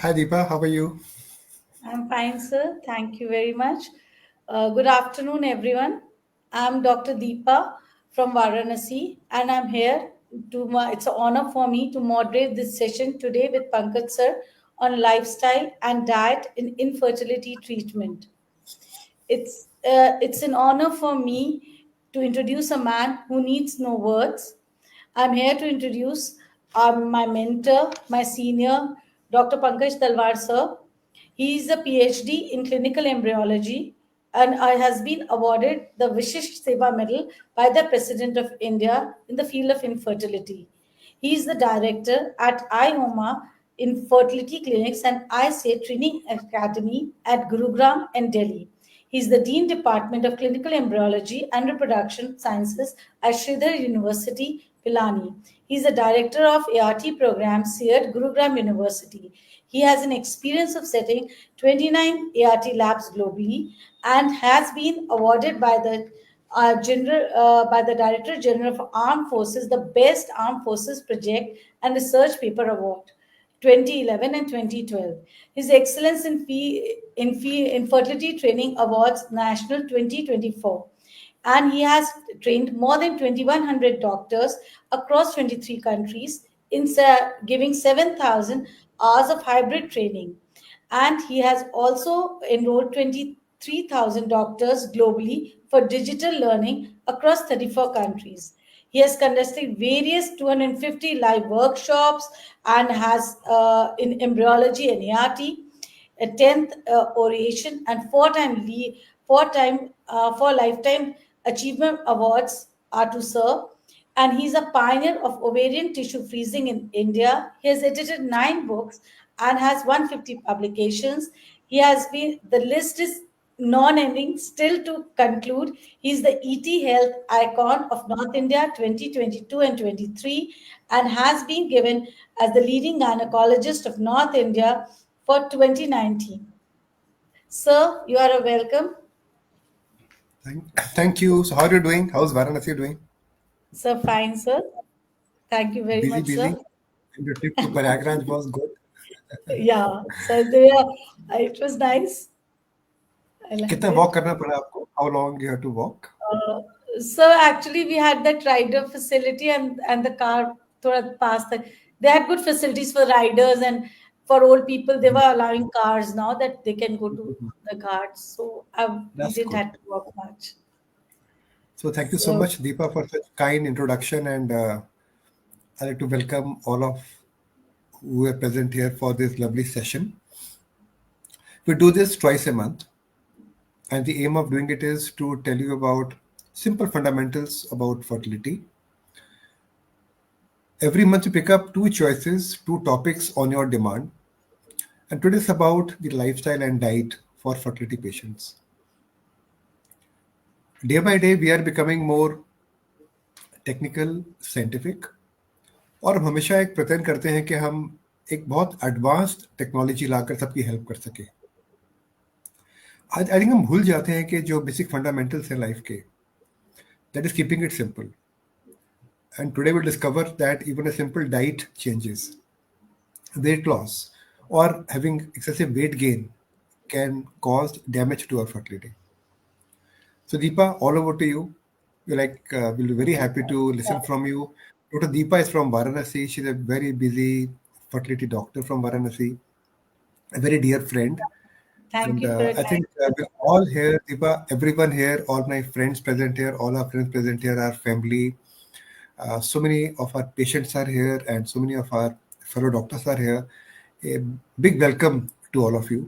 Hi Deepa, how are you? I'm fine, sir. Thank you very much. Good afternoon, everyone. I'm Dr. Deepa from Varanasi, and I'm here it's an honor for me to moderate this session today with Pankaj sir on lifestyle and diet in infertility treatment. It's an honor for me to introduce a man who needs no words. I'm here to introduce my mentor, my senior, Dr. Pankaj Talwar sir. He is a PhD in clinical embryology and has been awarded the Vishish Seva Medal by the President of India in the field of infertility. He is the director at IOMA Infertility Clinics and ISA Training Academy at Gurugram and Delhi. He is the Dean Department of Clinical Embryology and Reproduction Sciences at Sridhar University, Pilani. He is the director of ART programs here at Gurugram University. He has an experience of setting 29 ART labs globally and has been awarded by the Director General of Armed Forces the Best Armed Forces Project and Research Paper Award 2011 and 2012. His Excellence in Fertility Training Awards National 2024, and he has trained more than 2,100 doctors across 23 countries in giving 7,000 hours of hybrid training. And he has also enrolled 23,000 doctors globally for digital learning across 34 countries. He has conducted various 250 live workshops and has in embryology and ART, a 10th oration, and four lifetime achievement awards are to serve. And he's a pioneer of ovarian tissue freezing in India. He has edited 9 books and has 150 publications. He has been, the list is non-ending. Still to conclude, he's the ET Health Icon of North India 2022 and 23 and has been given as the leading gynecologist of North India for 2019. Sir, you are welcome. Thank you. So how are you doing? How's Varanasi doing? Sir, fine, sir. Thank you very Busy, much, sir. busy. And the trip to Prayagraj was good. Yeah, so it was nice. I liked कितना walk it. करना पड़ा आपको? How long you have to walk? So actually, we had that rider facility and the car thoda past that. They had good facilities for riders and for old people. They were allowing cars now that they can go to the ghats. So we That's didn't good. have to walk much. So thank you so So much, Deepa, for such kind introduction, and I'd like to welcome all of who are present here for this lovely session. We do this twice a month, and the aim of doing it is to tell you about simple fundamentals about fertility. Every month, you pick up two choices, two topics on your demand. And today is about the lifestyle and diet for fertility patients. Day by day, we are becoming more technical scientific और हम हमेशा एक प्रयत्न करते हैं कि हम एक बहुत एडवांस्ड टेक्नोलॉजी लाकर सबकी हेल्प कर सके आज आई थिंक हम भूल जाते हैं कि जो बेसिक फंडामेंटल्स हैं लाइफ के that is keeping it simple and today will discover that even a simple diet changes weight loss or having excessive weight gain can cause damage to our fertility. So, Deepa, all over to you. We'll be very happy to listen from you. Dr. Deepa is from Varanasi. She's a very busy fertility doctor from Varanasi, a very dear friend. thank And you for your I kind think we're all here, Deepa, everyone here, all my friends present here, all our friends present here, our family. So many of our patients are here, and so many of our fellow doctors are here. A big welcome to all of you.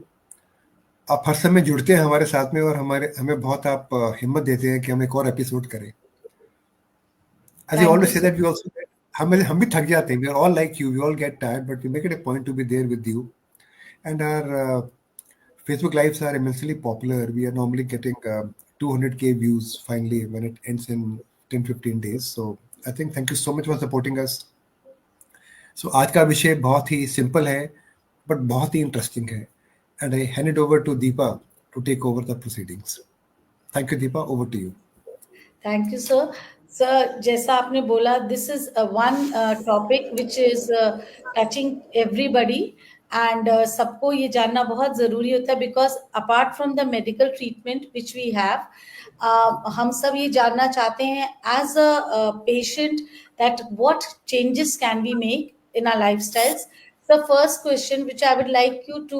आप हर समय जुड़ते हैं हमारे साथ में और हमारे हमें बहुत आप हिम्मत देते हैं कि हम एक और एपिसोड करें as you thank you, always say sir. that we also get हम भी थक जाते हैं we are all like you we all get tired but we make it a point to be there with you and our Facebook lives are immensely popular we are normally getting 200k views finally when it ends in 10-15 days so I think thank you so much for supporting us so आज का विषय बहुत ही simple है but बहुत ही interesting है and I hand it over to Deepa to take over the proceedings. Thank you, Deepa. Over to you. Thank you, sir. Sir, जैसा आपने बोला, this is one topic which is touching everybody. And सबको ये जानना बहुत ज़रूरी होता है, because apart from the medical treatment which we have, हम सब ये जानना चाहते हैं as a patient that what changes can we make in our lifestyles. The first question which I would like you to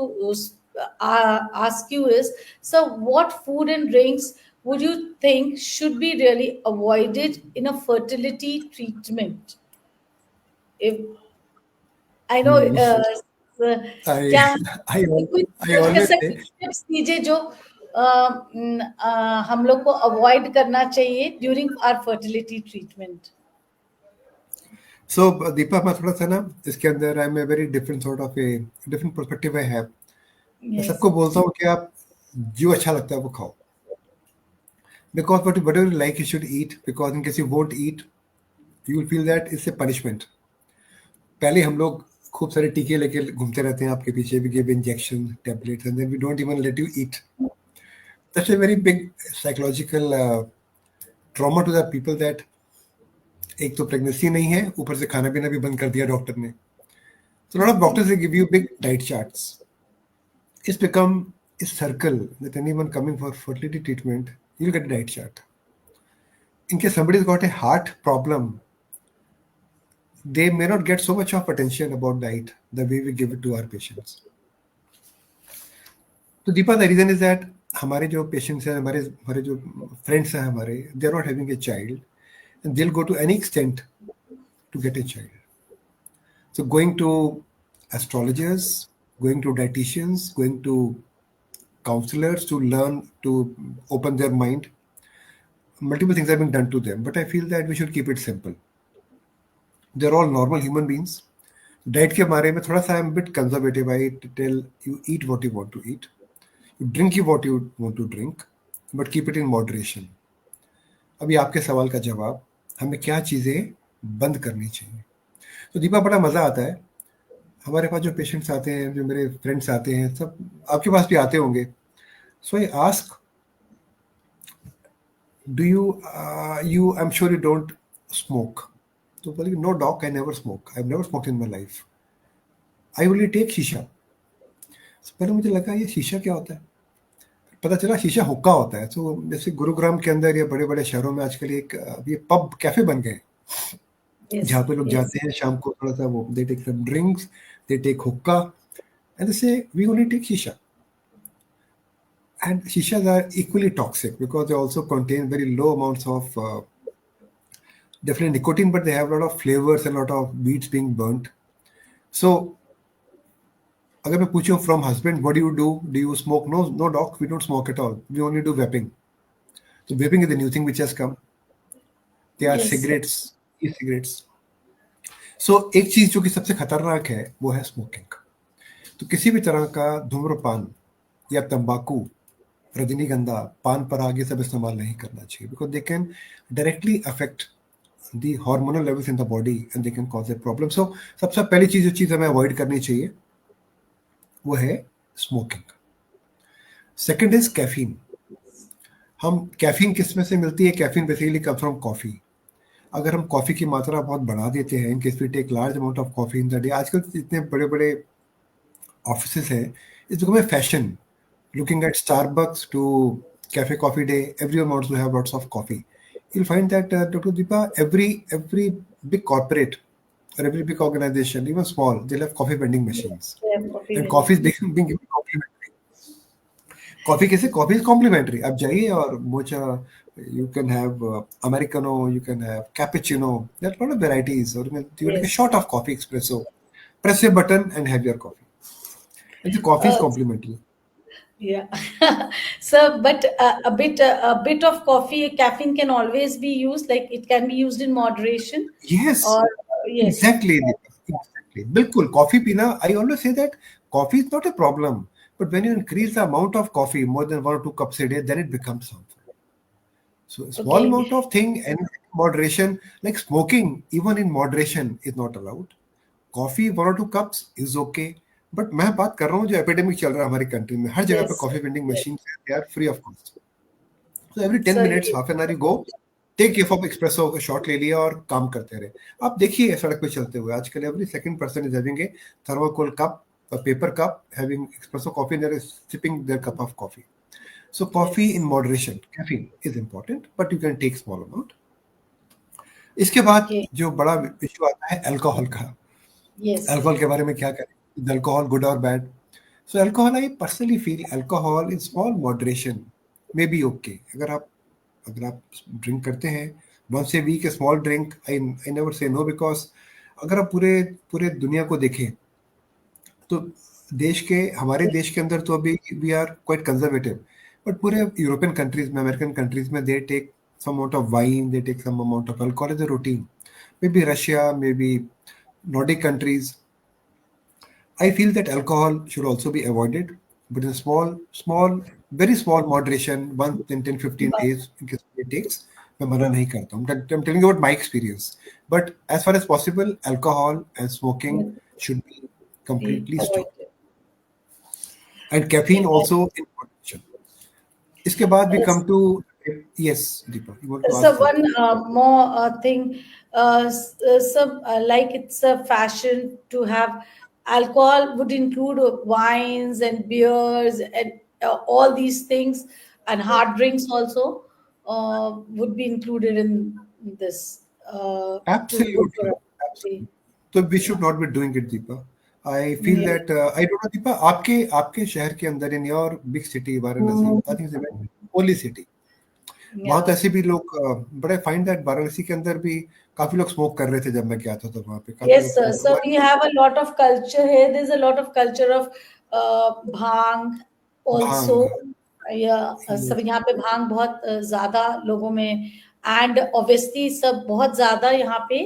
ask you is, so what food and drinks would you think should be really avoided in a fertility treatment? If I know, Hmm. I क्या I कुछ I always ऐसा say, कुछ tips दीजिए जो हम लोग को avoid करना चाहिए during our fertility treatment. so Deepa, मैं थोड़ा सा ना इसके अंदर I am a very different sort of a different perspective I have. मैं Yes. सबको बोलता हूँ कि आप जो अच्छा लगता है वो खाओ. Because whatever you like, you should eat. Because in case you won't eat, you will feel that it's a punishment. पहले हम लोग खूब सारे टीके लेके घूमते रहते हैं आपके पीछे, we give injection tablets and then we don't even let you eat. That's a very big psychological trauma to the people that एक तो प्रेगनेंसी नहीं है, ऊपर से खाना पीना भी बंद कर दिया डॉक्टर ने. So a lot of doctors they give you big diet charts. It's become a circle that anyone coming for fertility treatment, you'll get a diet chart. In case somebody's got a heart problem, they may not get so much of attention about diet the way we give it to our patients. So Deepa, the reason is that हमारे जो patients हैं, हमारे हमारे जो friends हैं हमारे, they are not having a child and they'll go to any extent to get a child. So going to astrologers, going to dietitians, going to counselors to learn to open their mind. Multiple things have been done to them, but I feel that we should keep it simple. They're all normal human beings. Diet के बारे में थोड़ा सा I am bit conservative. I tell you eat what you want to eat, you drink you what you want to drink, but keep it in moderation. अभी आपके सवाल का जवाब, हमें क्या चीज़ें बंद करनी चाहिए. तो दीपा, बड़ा मज़ा आता है. हमारे पास जो पेशेंट्स आते हैं, जो मेरे फ्रेंड्स आते हैं, सब आपके पास भी आते होंगे. So I ask, do you I am sure you don't smoke. तो बोले, no doc, I never smoke, I have never smoked in my life, I only take शीशा. पहले मुझे लगा ये शीशा क्या होता है, पता चला शीशा हुक्का होता है. तो जैसे गुरुग्राम के अंदर या बड़े बड़े शहरों में आजकल एक ये पब कैफे बन गए, जहाँ पे लोग जाते हैं शाम को, थोड़ा सा वो they take some drinks, they take hookah and they say we only take sheesha. And shishas are equally toxic because they also contain very low amounts of definitely nicotine, but they have a lot of flavors and a lot of beads being burnt. So अगर मैं पूछूं from husband, what do you smoke? No doc, we don't smoke at all, we only do vaping. So vaping is the new thing which has come. They are cigarettes, e-cigarettes. So एक चीज जो कि सबसे खतरनाक है वो है smoking. तो किसी भी तरह का धूम्रपान या तंबाकू, रजनीगंधा, पान पराग, ये सब इस्तेमाल नहीं करना चाहिए, because they can directly affect the hormonal levels in the body and they can cause a problem. So सबसे पहली चीज जो चीज हमें अवॉइड करनी चाहिए वो है स्मोकिंग. Second is caffeine. हम कैफीन किस में से मिलती है? Caffeine basically come from coffee. अगर हम कॉफी की मात्रा बहुत बढ़ा देते हैं, in case we take large amount of coffee in the day, आजकल इतने बड़े बड़े ऑफिस हैं, it's become a fashion. Looking at Starbucks to Cafe Coffee Day, everyone wants to have lots of coffee. You'll find that Dr. Deepa, every big corporate or every big organization, even small, they'll have coffee vending machines. And coffee is being given complimentary. Coffee कैसे? Coffee is complimentary. आप जाइए और mocha, you can have Americano, you can have cappuccino. There are a lot of varieties. Or you can take a shot of coffee espresso. Press a button and have your coffee. And the coffee is complimentary. Yeah. So, but a bit of coffee, caffeine can always be used. Like it can be used in moderation. Yes. Or yes. Exactly. Bilkul. Coffee pina. I always say that coffee is not a problem, but when you increase the amount of coffee more than 1 or 2 cups a day, then it becomes something. So a small amount of thing and moderation, like smoking, even in moderation, is not allowed. Coffee 1 or 2 cups is okay. But मैं बात कर रहा हूँ जो epidemic चल रहा है हमारी कंट्री में, हर जगह पे coffee vending machine they are free of cost. So every 10 minutes, half an hour you go, take cup of espresso का शॉट ले लिया और काम करते रहे. आप देखिए सड़क पे चलते हुए आजकल every second person is having a thermocol cup a paper cup, having espresso coffee, and they're sipping their cup of coffee. So coffee in Yes. moderation, caffeine is important, but you can take small amount. इसके बाद Okay. जो बड़ा issue आता है alcohol का, Yes. Alcohol के बारे में क्या करें, अल्कोहल गुड और bad? So alcohol, I personally feel alcohol in small moderation may be okay. अगर आप ड्रिंक करते हैं once a week, a small drink, I never say no, because अगर आप पूरे पूरे दुनिया को देखें तो हमारे देश के अंदर तो अभी we are quite conservative, but पूरे यूरोपियन कंट्रीज में, अमेरिकन कंट्रीज में, they take some amount of wine, they take some amount of alcohol as a routine. Maybe Russia, maybe Nordic countries. I feel that alcohol should also be avoided, but in very small moderation, once in 10-15 But days, in case it takes. मैं मना नहीं करता हूँ. I'm telling you about my experience. But as far as possible, alcohol and smoking should be completely stopped. avoided. And caffeine also in moderation. इसके बाद we come to, yes, Deepa, you want to So ask one something? more thing, like it's a fashion to have alcohol would include wines and beers and all these things, and hard drinks also would be included in this to good for Absolutely. us. Absolutely. So we should not be doing it, Deepa. I feel Yeah. that I don't know, Deepa, आपके शहर के अंदर, in your big city Varanasi, I think it's a very holy city. वहाँ तो Yeah. ऐसे भी लोग, but I find that Varanasi के अंदर भी काफी लोग स्मोक कर रहे थे जब मैं गया था, तो वहाँ पे काफी लोग Yes, sir. Smoke So we have a lot of culture here. There's a lot of culture of bhang also. भांग. या सब Yes. यहाँ पे भांग बहुत ज्यादा लोगों में, एंड ऑब्वियसली सब बहुत ज्यादा यहाँ पे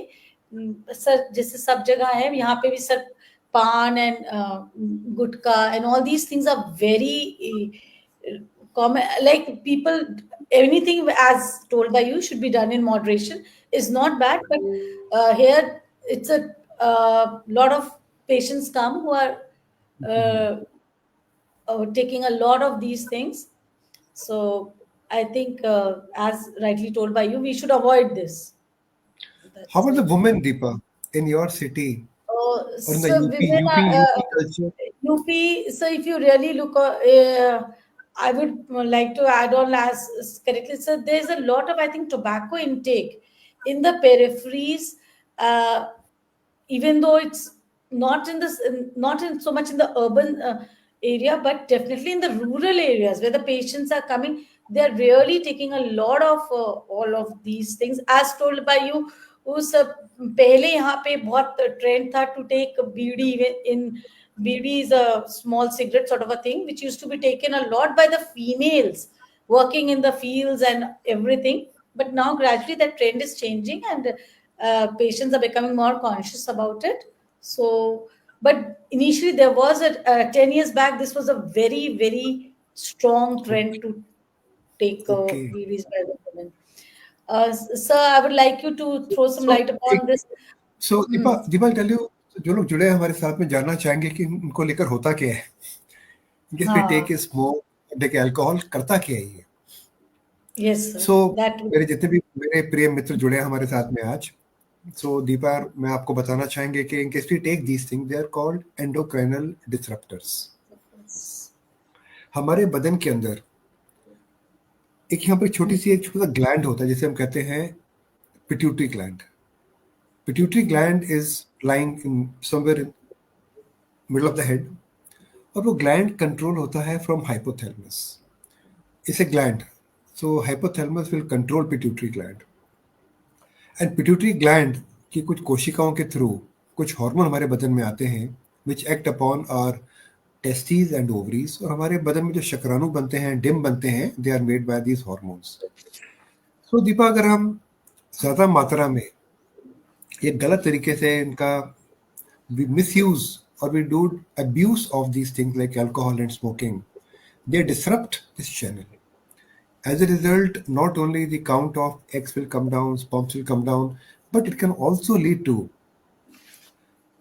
सर जैसे सब जगह है, यहाँ पे भी sir paan and gutkha and all these things are very common. Like people, anything as told by you should be done in moderation is not bad, but here it's a lot of patients come who are uh, taking a lot of these things. So I think, as rightly told by you, we should avoid this. How That's about the it. women, Deepa, in your city or in the So women are, UP culture? UP. So if you really look, I would like to add on as correctly. So there's a lot of, I think, tobacco intake in the peripheries, uh, even though it's not in this, not in so much in the urban area, but definitely in the rural areas where the patients are coming. They're really taking a lot of all of these things, as told by you. उस पहले यहाँ पे बहुत trend था to take bidi in bidi is a small cigarette sort of a thing which used to be taken a lot by the females working in the fields and everything, but now gradually that trend is changing, and patients are becoming more conscious about it. So but initially there was a 10 years back, this was a very very strong trend to take Okay. BDs by the women. Sir, I would like you to throw some So, light upon this. so Hmm. Deepa, tell you, जो लोग जुड़े हैं हमारे साथ में, जानना चाहेंगे कि उनको लेकर होता क्या है. Yes, we take हाँ, a smoke, take alcohol, करता क्या है ये? yes, sir. So That would, मेरे जितने भी मेरे प्रिय मित्र जुड़े हैं हमारे साथ में आज, so दीपा, मैं आपको बताना चाहेंगे कि in case we take these things, they are called endocrinal disruptors. हमारे बदन के अंदर एक यहाँ पर एक छोटा सा ग्लैंड होता है जिसे हम कहते हैं pituitary gland. Pituitary gland is lying in somewhere in middle of the head, और वो ग्लैंड कंट्रोल होता है फ्रॉम हाइपोथैलेमस. इसे gland, so hypothalamus will control pituitary gland, and pituitary gland की कुछ कोशिकाओं के थ्रू कुछ हार्मोन हमारे बदन में आते हैं which act upon our testes and ovaries, और हमारे बदन में जो शुक्राणु बनते हैं, डिम बनते हैं, they are made by these hormones. So Deepa, अगर हम ज्यादा मात्रा में ये गलत तरीके से इनका मिसयूज और we do abuse of these things like alcohol and smoking, they disrupt this channel. As a result, not only the count of eggs will come down, sperms will come down, but it can also lead to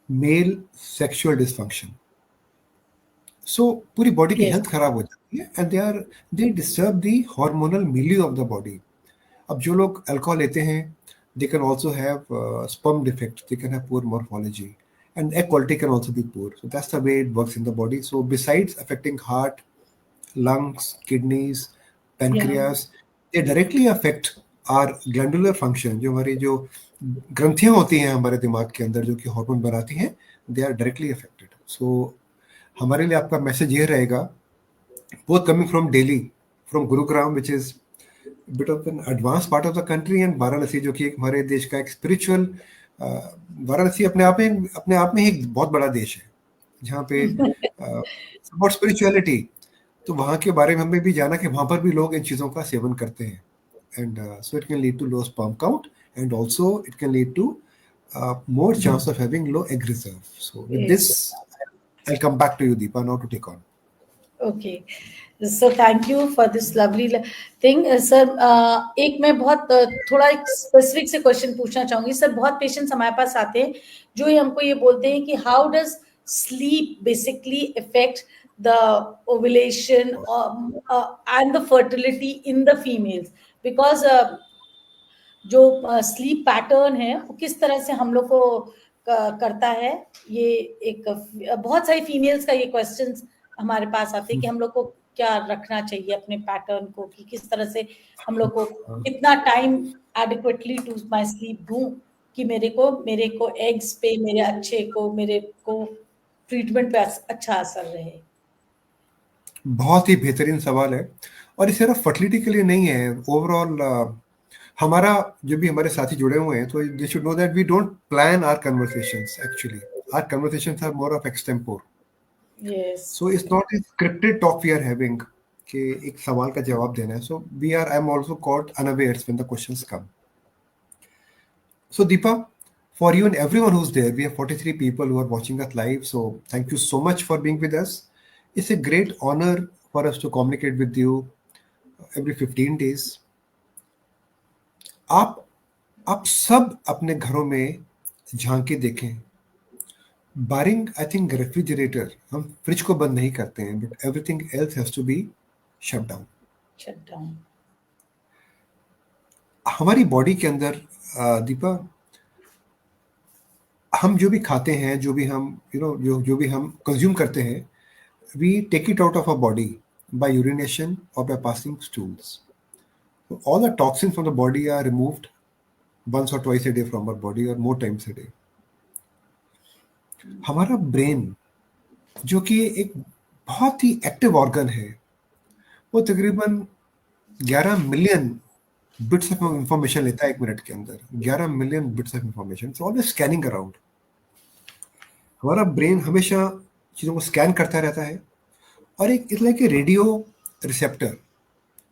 male sexual dysfunction. So पूरी body की yes. Health खराब हो जाती है, and they disturb the hormonal milieu of the body. अब जो लोग alcohol लेते हैं, they can also have sperm defect, they can have poor morphology, and egg quality can also be poor. So that's the way it works in the body. So besides affecting heart, lungs, kidneys, Yeah. pancreas, they directly affect our glandular function. जो हमारी जो ग्रंथियां होती हैं हमारे दिमाग के अंदर जो कि हार्मोन बनाती हैं, they are directly affected. So हमारे लिए आपका मैसेज ये रहेगा, both coming from Delhi, from Gurugram, which is a bit of an advanced part of the country, and Varanasi जो कि एक हमारे देश का एक स्पिरिचुअल, वाराणसी अपने आप में एक बहुत बड़ा देश है जहाँ पे अबाउट स्पिरिचुअलिटी, तो वहाँ के बारे में हमें भी जाना कि वहाँ पर भी लोग इन चीज़ों का सेवन करते हैं, and so it can lead to low sperm count, and also it can lead to more chance of having low egg reserve. So with this, I'll come back to you, Deepa, now to take on. Okay. So thank you for this lovely thing. Sir, एक मैं बहुत थोड़ा एक specific से question पूछना चाहूंगी. Sir, बहुत patients हमारे पास आते हैं जो हमको ये बोलते हैं कि how does sleep basically affect the ovulation and the fertility in the females, because जो स्लीप पैटर्न है वो किस तरह से हम लोग को करता है. ये एक बहुत सारी फीमेल्स का ये क्वेश्चंस हमारे पास आते हैं कि हम लोग को क्या रखना चाहिए अपने पैटर्न को, कि किस तरह से हम लोग को कितना time adequately to my sleep दूं कि मेरे को एग्स पे मेरे को ट्रीटमेंट पे अच्छा असर रहे. बहुत ही बेहतरीन सवाल है, और ये सिर्फ फर्टिलिटी के लिए नहीं है, ओवरऑल हमारा जो भी हमारे साथी जुड़े हुए हैं, तो they should know that we don't plan our conversations. Actually our conversations are more of extempore. Yes. So it's not a scripted talk we are having कि एक सवाल का जवाब देना है. So I'm also caught unawares when the questions come. So Deepa, for you and everyone who's there, we have 43 people who are watching us live. So thank you so much for being with us. It's a great honor for us to communicate with you every 15 days. आप सब अपने घरों में झांके देखें. Barring I think refrigerator, हम fridge को बंद नहीं करते हैं, but everything else has to be shut down. हमारी बॉडी के अंदर दीपा, हम जो भी खाते हैं, जो भी हम जो भी हम कंज्यूम करते हैं, we take it out of our body by urination और by passing stools. All the toxins from the body are removed once or twice a day from our body or more times a day. हमारा brain जो कि एक बहुत ही active organ है, वो तकरीबन 11 million bits of information लेता है 1 मिनट के अंदर. 11 million bits of information, so always scanning around. हमारा ब्रेन हमेशा चीज़ों को स्कैन करता रहता है, और एक इस लाइक रेडियो रिसेप्टर,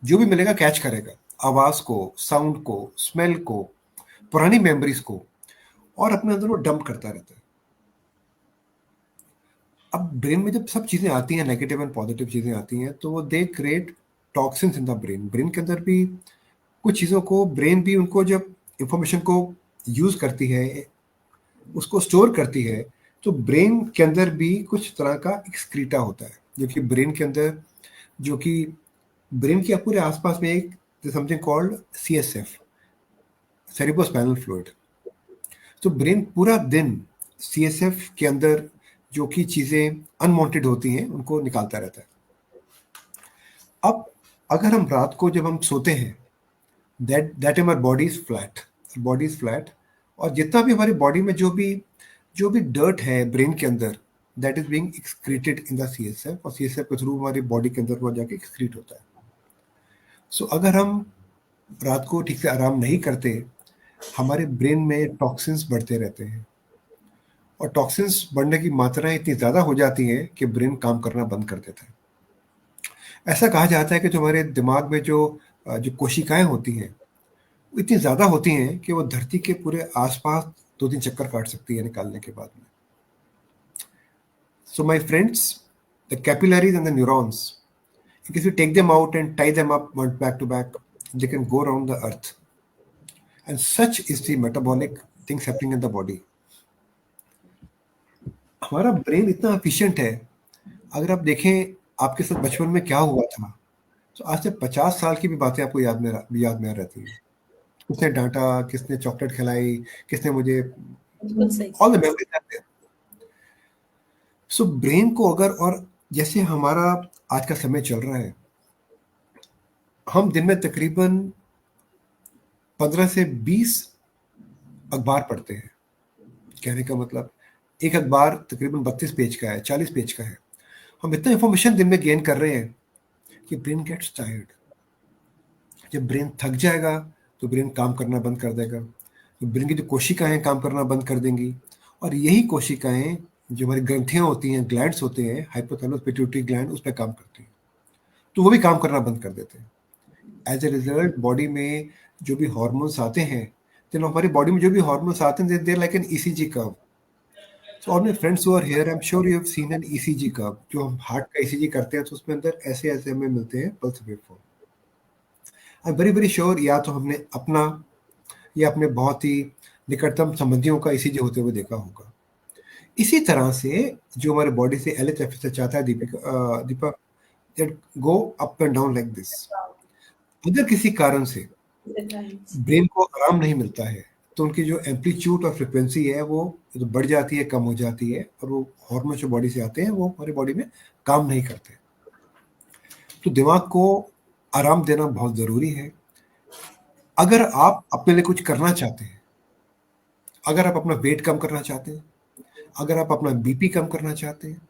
जो भी मिलेगा कैच करेगा, आवाज़ को, साउंड को, स्मेल को, पुरानी मेमोरीज को, और अपने अंदर वो डंप करता रहता है. अब ब्रेन में जब सब चीज़ें आती हैं, नेगेटिव एंड पॉजिटिव चीज़ें आती हैं, तो वो they create toxins in the brain. Brain के अंदर भी कुछ चीज़ों को, ब्रेन भी उनको जब इंफॉर्मेशन को यूज़ करती है, उसको स्टोर करती है, तो ब्रेन के अंदर भी कुछ तरह का एक्सक्रीटा होता है, जो कि ब्रेन के अंदर, जो कि ब्रेन के पूरे आसपास में एक something called CSF, cerebrospinal fluid. तो ब्रेन पूरा दिन CSF के अंदर जो कि चीज़ें अनवांटेड होती हैं उनको निकालता रहता है. अब अगर हम रात को जब हम सोते हैं, that time our body is flat, और जितना भी हमारी बॉडी में जो भी डर्ट है ब्रेन के अंदर, that is being excreted in the CSF, और CSF के थ्रू हमारी बॉडी के अंदर वो जाके एक्सक्रीट होता है. सो अगर हम रात को ठीक से आराम नहीं करते, हमारे ब्रेन में टॉक्सिन्स बढ़ते रहते हैं, और टॉक्सिन्स बढ़ने की मात्राएं इतनी ज़्यादा हो जाती हैं कि ब्रेन काम करना बंद कर देता है. ऐसा कहा जाता है कि जो हमारे दिमाग में जो कोशिकाएं होती हैं, वो इतनी ज़्यादा होती हैं कि वो धरती के पूरे आसपास 2-3 चक्कर काट सकती है निकालने के बाद में. So my friends, the capillaries and the neurons, if you take them out and tie them up back to back, they can go around the earth. And such is the metabolic things happening in the body. हमारा brain इतना efficient है, अगर आप देखें आपके साथ बचपन में क्या हुआ था, तो आज से 50 साल की भी बातें आपको याद में रहती है. किसने डांटा, किसने चॉकलेट खिलाई, किसने मुझे, all the memories are there. So brain को अगर, और जैसे हमारा आज का समय चल रहा है, हम दिन में तकरीबन 15 से 20 अखबार पढ़ते हैं। कहने का मतलब, एक अखबार तकरीबन 32 पेज का है, 40 पेज का है। हम इतना इंफॉर्मेशन दिन में गेन कर रहे हैं कि ब्रेन गेट्स टायर्ड। जब ब्रेन थक जाएगा तो ब्रेन काम करना बंद कर देगा, तो ब्रेन की जो कोशिकाएं काम करना बंद कर देंगी, और यही कोशिकाएं जो हमारी ग्रंथियां होती हैं, ग्लैंड्स होते हैं, हाइपोथैलेमस पिट्यूटरी ग्लैंड, उस पर काम करती हैं, तो वो भी काम करना बंद कर देते हैं। एज ए रिजल्ट बॉडी में जो भी हार्मोन्स आते हैं, तो हमारी बॉडी में जो भी हार्मोन्स आते हैं, देर like an ECG curve. So all my friends who are here, I'm sure you have seen an ECG curve. जो हम हार्ट का ECG करते हैं तो उसमें अंदर ऐसे ऐसे हमें मिलते हैं pulse waveform. I am very very sure या तो हमने अपना या अपने बहुत ही निकटतम संबंधियों का ECG होते हुए देखा होगा। इसी तरह से जो हमारे बॉडी से LHF चाहता है Deepa, that go up and down like this। अगर किसी कारण से ब्रेन को आराम नहीं मिलता है तो उनकी जो एम्पलीट्यूड और फ्रिक्वेंसी है वो तो बढ़ जाती है, कम हो जाती है, और वो हार्मोन जो बॉडी से आते हैं वो हमारी बॉडी में काम नहीं करते। तो दिमाग को आराम देना बहुत ज़रूरी है। अगर आप अपने लिए कुछ करना चाहते हैं, अगर आप अपना वेट कम करना चाहते हैं, अगर आप अपना बीपी कम करना चाहते हैं,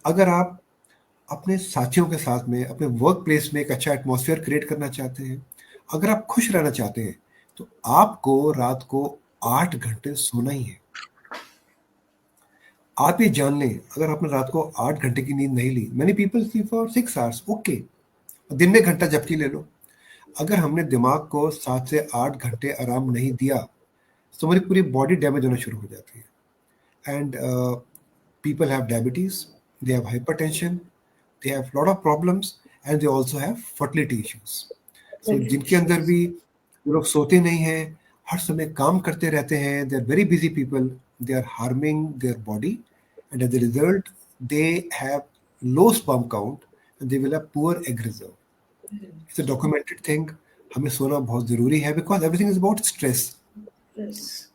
अगर आप अपने साथियों के साथ में अपने वर्क प्लेस में एक अच्छा एटमॉस्फेयर क्रिएट करना चाहते हैं, अगर आप खुश रहना चाहते हैं, तो आपको रात को 8 घंटे सोना ही है। आप ये जान लें, अगर आपने रात को 8 घंटे की नींद नहीं ली, many people sleep for 6 hours, okay, दिन में घंटा झपकी ले लो। अगर हमने दिमाग को 7 से 8 घंटे आराम नहीं दिया तो हमारी पूरी बॉडी डैमेज होना शुरू हो जाती है। And people have diabetes, they have hypertension, they have lot of problems, and they also have fertility issues. So जिनके अंदर भी जो लोग सोते नहीं हैं, हर समय काम करते रहते हैं, they are very busy people, they are harming their body, and as a result they have low sperm count and they will have poor egg reserve. It's a documented thing। हमें सोना बहुत जरूरी है because everything is about stress।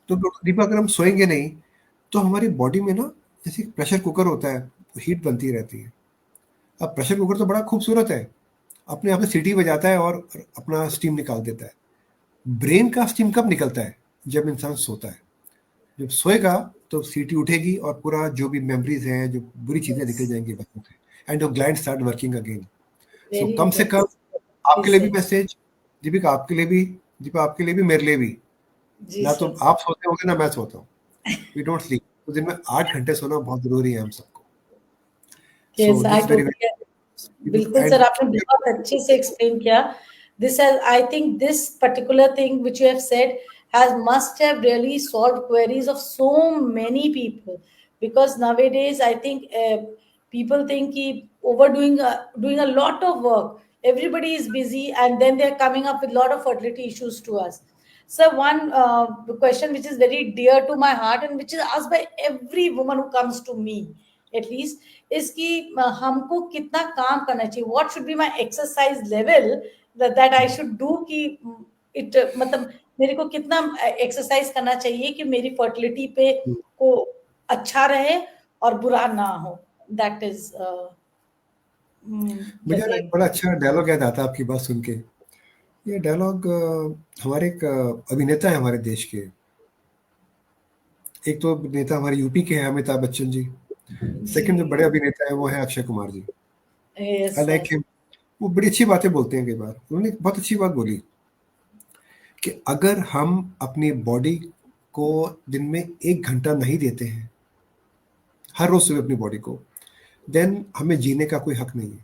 तो दीपा, अगर हम सोएंगे नहीं तो हमारी बॉडी में ना, जैसे प्रेशर कुकर होता है, हीट बनती रहती है। अब प्रेशर कुकर तो बड़ा खूबसूरत है, अपने आप से सीटी बजाता है और अपना स्टीम निकाल देता है। ब्रेन का स्टीम कब निकलता है? जब इंसान सोता है। जब सोएगा तो सीटी उठेगी और पूरा जो भी मेमोरीज हैं, जो बुरी चीजें निकल जाएंगी बच्चों से, and gland start working again. So कम से कम आपके लिए भी मैसेज, दीपिका आपके लिए भी, दीपा आपके लिए भी, मेरे लिए भी, ना तो आप सोते होंगे ना मैं सोता हूँ, वी डोंट स्लीप। तो दिन में 8 घंटे सोना बहुत जरूरी है हम सबको। बिल्कुल सर, आपने बहुत अच्छे से एक्सप्लेन किया। This has, I think, this particular thing which you have said must have really solved queries of so many people, because nowadays I think people think ki doing a lot of work, everybody is busy, and then they're coming up with a lot of fertility issues to us. So one question which is very dear to my heart and which is asked by every woman who comes to me at least is कि हमको कितना काम करना चाहिए, what should be my exercise level that I should do कि it मतलब मेरे को कितना एक्सरसाइज करना चाहिए कि मेरी फर्टिलिटी पे को अच्छा रहे और बुरा ना हो। दैट इज मुझे एक बड़ा अच्छा डायलॉग याद आता है आपकी बात सुन के। ये डायलॉग हमारे एक अभिनेता है हमारे देश के, एक तो नेता हमारे यूपी के हैं अमिताभ बच्चन जी, सेकंड जो बड़े अभिनेता है वो है Akshay Kumar ji. I like him. वो बड़ी अच्छी बातें बोलते हैं। कई बार उन्होंने बहुत अच्छी बात बोली कि अगर हम अपनी बॉडी को दिन में 1 घंटा नहीं देते हैं हर रोज सुबह अपनी बॉडी को, देन हमें जीने का कोई हक नहीं है।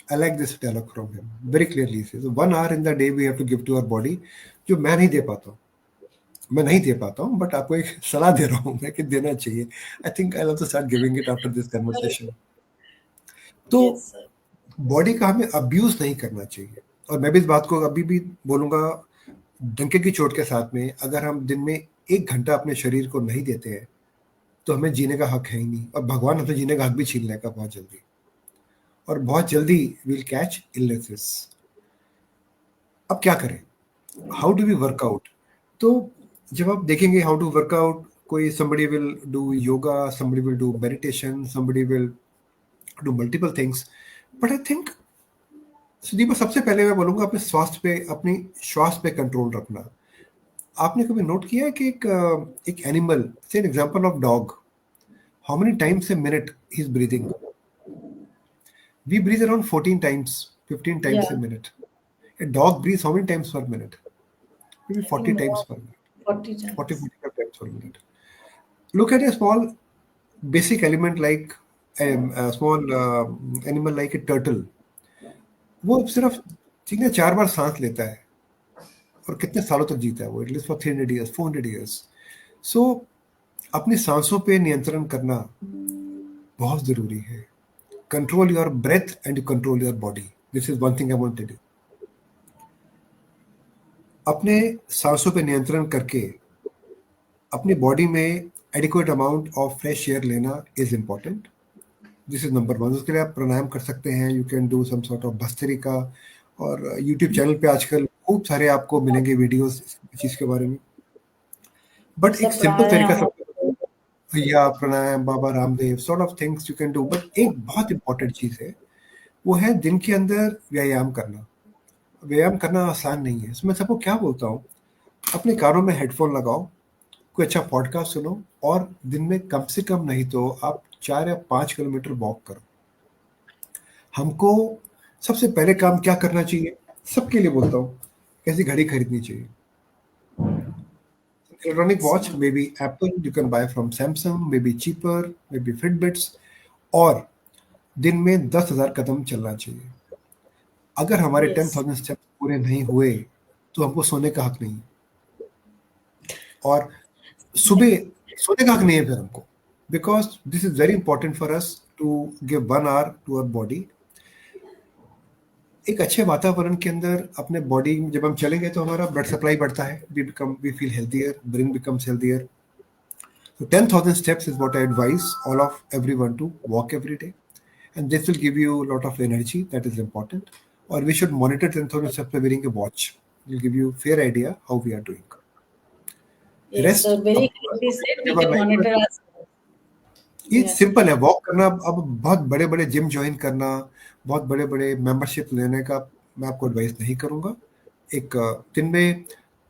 I like this dialogue from him very clearly. So 1 hour in the day we have to give to our body, जो मैं नहीं दे पाता हूँ, बट आपको एक सलाह दे रहा हूँ मैं कि देना चाहिए। I think I'll also start giving it after this conversation। तो बॉडी का हमें अब्यूज नहीं करना चाहिए, और मैं भी इस बात को अभी भी बोलूंगा डंके की चोट के साथ में, अगर हम दिन में 1 घंटा अपने शरीर को नहीं देते हैं तो हमें जीने का हक है ही नहीं, और भगवान हमसे जीने का हक भी छीन लेगा बहुत जल्दी, और बहुत जल्दी विल कैच इलनेसेस। अब क्या करें? How do we work out? तो जब आप देखेंगे हाउ टू वर्कआउट, कोई somebody will do yoga, somebody will do meditation, somebody will do multiple things. But I think Sudeep, सबसे पहले मैं बोलूंगा अपने स्वास्थ्य पे, अपनी श्वास पे कंट्रोल रखना. आपने कभी नोट किया है कि एक animal, say an example of dog, how many times a minute he is breathing? We breathe around 14 times, 15 times a minute. A dog breathes how many times per minute? Maybe 40 times per minute. 40 times. 40, 45 times per minute. Look at a small basic element like a small animal like a turtle. वो सिर्फ ठीक है 4 बार सांस लेता है और कितने सालों तक जीता है वो? At least for 300 years, 400 years. So अपनी सांसों पे नियंत्रण करना बहुत जरूरी है. Control your breath and you control your body. This is one thing I want to do. अपने सांसों पे नियंत्रण करके अपनी बॉडी में adequate amount of fresh air लेना is important. This is number 1. उसके लिए आप प्राणायाम कर सकते हैं. You can do some sort of bhastrika, और यूट्यूब चैनल पे आजकल खूब सारे आपको मिलेंगे वीडियोस इस चीज के बारे में. बट एक सिंपल तरीका सब, या pranayama, Baba Ramdev, sort of things you can do. But एक बहुत इंपॉर्टेंट चीज है, वो है दिन के अंदर व्यायाम करना. व्यायाम करना आसान नहीं है. मैं सबको क्या बोलता हूँ, अपने कानों में हेडफोन लगाओ, कोई अच्छा पॉडकास्ट सुनो, और दिन में कम से कम नहीं तो आप 4 या 5 किलोमीटर वॉक करो. हमको सबसे पहले काम क्या करना चाहिए, सबके लिए बोलता हूँ, कैसी घड़ी खरीदनी चाहिए. Electronic watch, may be Apple, you can buy from Samsung, may be cheaper, may be Fitbits. और दिन में 10,000 कदम चलना चाहिए. अगर हमारे 10,000 स्टेप्स पूरे नहीं हुए तो हमको सोने का हक नहीं, और सुबह सोने का हक नहीं है फिर हमको. Because this is very important for us to give 1 hour to our body. एक अच्छे वातावरण के अंदर अपने बॉडी में जब हम चलेंगे तो हमारा ब्लड सप्लाई बढ़ता है. We feel healthier, brain becomes healthier. So 10,000 steps is what I advise all of everyone to walk every day, and this will give you a lot of energy. That is important. Or we should monitor 10,000 steps by wearing a watch. It will give you a fair idea how we are doing. Yes, Rest, so very clearly said, we can monitor us. ये simple है. Walk करना, अब बहुत बड़े बड़े gym join करना, बहुत बड़े बड़े मेंबरशिप लेने का मैं आपको एडवाइस नहीं करूंगा. एक दिन में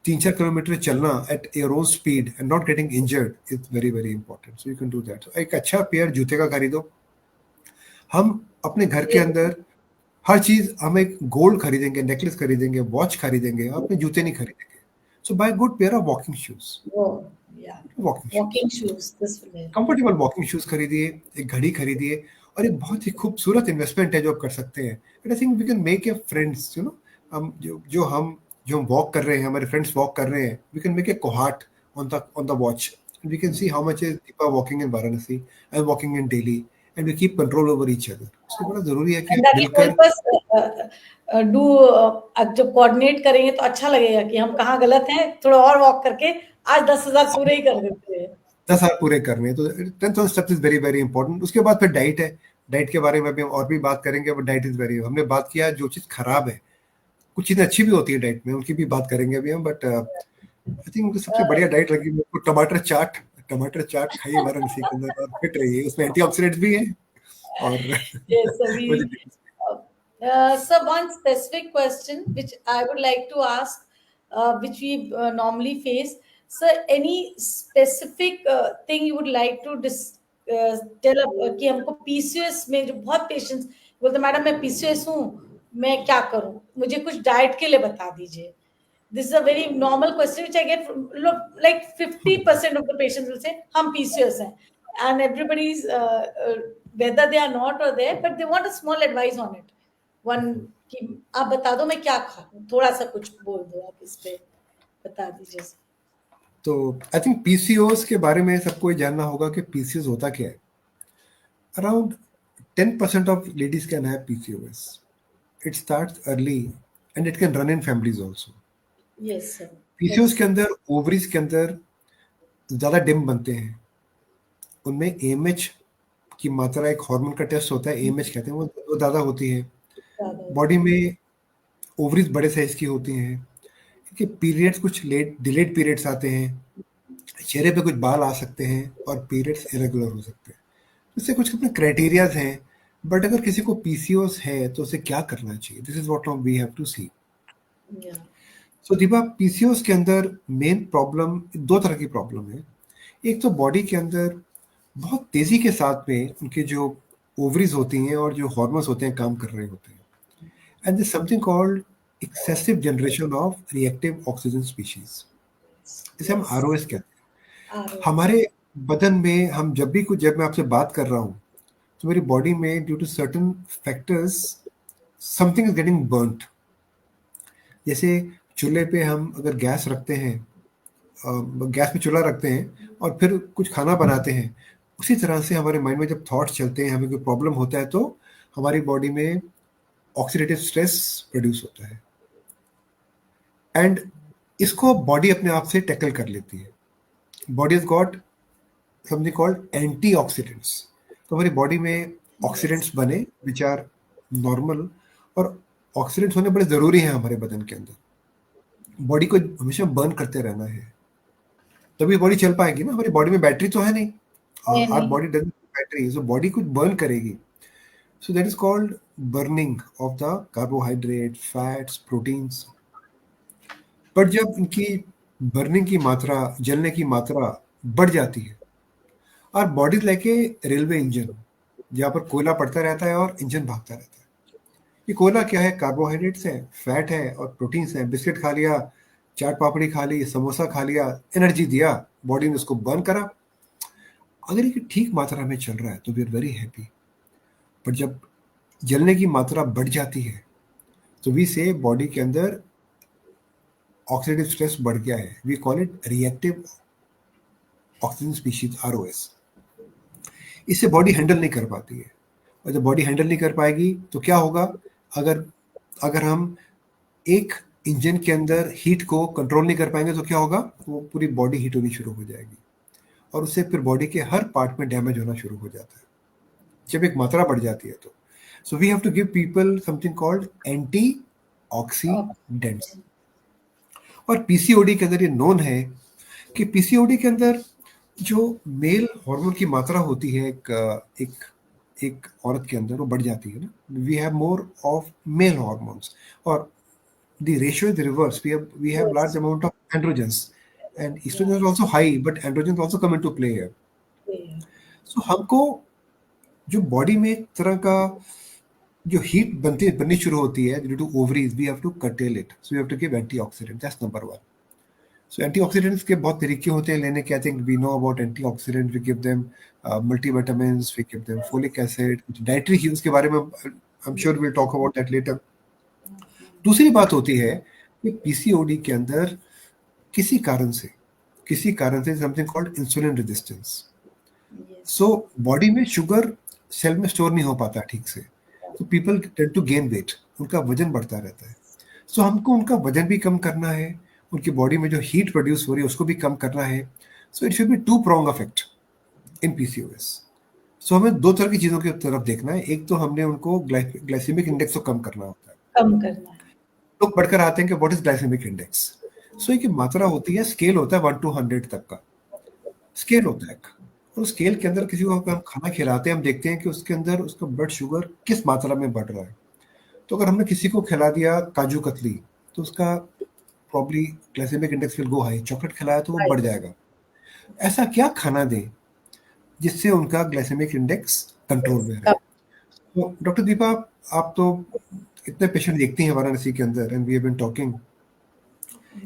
3-4 किलोमीटर चलना at your own speed and not getting injured is very very important. So you can do that. एक अच्छा पेयर जूते का खरीदो. हम अपने घर के अंदर हर चीज, हम एक गोल्ड खरीदेंगे, नेकलेस खरीदेंगे, वॉच खरीदेंगे, अपने जूते नहीं खरीदेंगे. So buy good pair of walking shoes. Walking shoes, comfortable walking shoes खरीदिए, एक घड़ी खरीदिए, और एक बहुत ही खूबसूरत इन्वेस्टमेंट है जो आप कर सकते हैं. And I think we can make a friends, you know, हम जो हम वॉक कर रहे हैं, हमारे फ्रेंड्स वॉक कर रहे हैं, we can make a cohort on the watch, and we can see how much is Deepa walking in Varanasi and walking in Delhi, and we keep control over each other. So बड़ा जरूरी है कि मिलकर जब coordinate करेंगे तो अच्छा लगेगा कि हम कहाँ गलत हैं, थोड़ा और वॉक करके आज 10,000 पूरे ही कर देते हैं. 10,000 पूरे करने, तो 10,000 steps is very very important. उसके बाद फिर डाइट है. डाइट के बारे में भी हम और भी बात करेंगे, बट डाइट इज वेरी, हमने बात किया जो चीज खराब है, कुछ चीजें अच्छी भी होती है डाइट में, उनकी भी बात करेंगे अभी हम. बट आई थिंक सबसे बढ़िया डाइट लगी मेरे को टमाटर चाट खाइए वाराणसी के अंदर, और फिट रहिए. उसमें एंटीऑक्सीडेंट्स भी हैं. और so one specific question which I would like to ask, which we normally face, sir, any specific thing you would like to tell कि हमको PCOS में जो बहुत पेशेंट्स बोलते मैडम मैं PCOS हूँ, मैं क्या करूँ, मुझे कुछ डाइट के लिए बता दीजिए. This is a very normal question which I get from, like 50% of the patients will say हम PCOS हैं, and everybody's whether they are not or there, but they want a small advice on it. One कि आप बता दो मैं क्या खाऊं, थोड़ा सा कुछ बोल दो आप इस पे, बता दीजिए. तो आई थिंक PCOS के बारे में सबको ये जानना होगा कि PCOS होता क्या है. Around 10% of ladies can have PCOS. It starts early and it can run in families also. Yes sir. PCOS के अंदर ओवरीज के अंदर ज्यादा डिम बनते हैं. उनमें AMH की मात्रा, एक हार्मोन का टेस्ट होता है, AMH कहते हैं, वो ज्यादा होती है. बॉडी में ओवरीज बड़े साइज की होती हैं. क्योंकि पीरियड्स कुछ लेट, डिलेड पीरियड्स आते हैं, चेहरे पे कुछ बाल आ सकते हैं और पीरियड्स इरेगुलर हो सकते हैं। इससे कुछ अपने क्राइटेरियाज हैं, बट अगर किसी को पीसीओएस है तो उसे क्या करना चाहिए, this is what we have to see. Yeah. So Deepa, PCOS के अंदर मेन प्रॉब्लम, दो तरह की प्रॉब्लम है। एक तो बॉडी के अंदर बहुत तेजी के साथ में उनके जो ओवरीज होती हैं और जो हार्मोन्स होते हैं काम कर रहे होते हैं, and this something called excessive generation of reactive oxygen species, इसे हम Yes. आरओएस कहते हैं। ROS. हमारे बदन में हम जब मैं आपसे बात कर रहा हूँ तो मेरी बॉडी में due to certain factors something is getting burnt. जैसे चूल्हे पे हम अगर गैस रखते हैं, गैस पे चूल्हा रखते हैं और फिर कुछ खाना बनाते हैं, उसी तरह से हमारे माइंड में जब थॉट्स चलते हैं, हमें कोई प्रॉब्लम होता है तो हमारी बॉडी में ऑक्सीडेटिव स्ट्रेस प्रोड्यूस होता है, एंड इसको बॉडी अपने आप से टैकल कर लेती है। Body is got something called antioxidants. तो हमारी बॉडी में ऑक्सीडेंट्स बने विच आर नॉर्मल, और ऑक्सीडेंट्स होने बड़े ज़रूरी हैं हमारे बदन के अंदर। बॉडी को हमेशा बर्न करते रहना है, तभी बॉडी चल पाएगी ना। हमारी बॉडी में बैटरी तो है नहीं, आवर नहीं। Body doesn't battery, so body कुछ बर्न करेगी। So that is called burning of the carbohydrate, fats, proteins. But जब इनकी बर्निंग की मात्रा, जलने की मात्रा बढ़ जाती है, और body like a railway engine, जहाँ पर कोयला पड़ता रहता है और इंजन भागता रहता है। ये कोयला क्या है? कार्बोहाइड्रेट्स है, फैट है और प्रोटीन्स है। बिस्किट खा लिया, चाट पापड़ी खा ली, समोसा खा लिया, एनर्जी दिया, बॉडी ने उसको बर्न करा। अगर ये ठीक मात्रा में चल रहा है तो वी आर वेरी हैप्पी। पर जब जलने की मात्रा बढ़ जाती है तो वी से बॉडी के अंदर ऑक्सीडेटिव स्ट्रेस बढ़ गया है। We call it reactive oxygen species, ROS. इससे बॉडी हैंडल नहीं कर पाती है, और जब बॉडी हैंडल नहीं कर पाएगी तो क्या होगा? अगर अगर हम एक इंजन के अंदर हीट को कंट्रोल नहीं कर पाएंगे तो क्या होगा? वो पूरी बॉडी हीट होनी शुरू हो जाएगी, और उससे फिर बॉडी के हर पार्ट में डैमेज होना शुरू हो जाता है जब एक मात्रा बढ़ जाती है तो। So we have to give people something called anti oxidants. और पीसीओडी के अंदर ये नोन है कि पीसीओडी के अंदर जो मेल हार्मोन की मात्रा होती है एक एक औरत के अंदर, वो बढ़ जाती है ना। We have more of male hormones, और the ratio is reversed. We have large Yes. amount of androgens, and estrogen is also high, but androgens also come into play here. Yeah. So हमको जो body में एक तरह का जो heat बननी शुरू होती है due to ovaries, we have to curtail it. So we have to give antioxidant. That's number one. So antioxidants के बहुत तरीके होते हैं लेने के. I think we know about antioxidants. We give them multivitamins, we give them folic acid. Dietary cues के बारे में I'm sure we'll talk about that later. दूसरी बात होती है कि पीसीओडी के अंदर किसी कारण से something called insulin resistance. Yes. So body में शुगर सेल में स्टोर नहीं हो पाता ठीक से, तो people tend to gain weight, उनका वजन बढ़ता रहता है। सो हमको उनका वजन भी कम करना है, उनकी बॉडी में जो हीट प्रोड्यूस हो रही है उसको भी कम करना है। So it should be two prong effect in PCOS. So हमें दो तरह की चीज़ों की तरफ देखना है। एक तो हमने उनको ग्लाइसेमिक इंडेक्स को कम करना होता है। कम करना है। लोग बढ़कर आते हैं कि व्हाट इज ग्लाइसेमिक इंडेक्स। सो एक मात्रा होती है, स्केल होता है 1 to 100 तक का स्केल होता है, और स्केल के अंदर किसी को हम खाना खिलाते हैं, हम देखते हैं कि उसके अंदर उसका ब्लड शुगर किस मात्रा में बढ़ रहा है। तो अगर हमने किसी को खिला दिया काजू कतली तो उसका probably glycemic index will go high. Chocolate खिलाया तो वो बढ़ जाएगा। ऐसा क्या खाना दें जिससे उनका ग्लाइसेमिक इंडेक्स कंट्रोल में रहे? तो डॉक्टर दीपा, आप तो इतने पेशेंट देखती हैं वाराणसी के अंदर, and we have been talking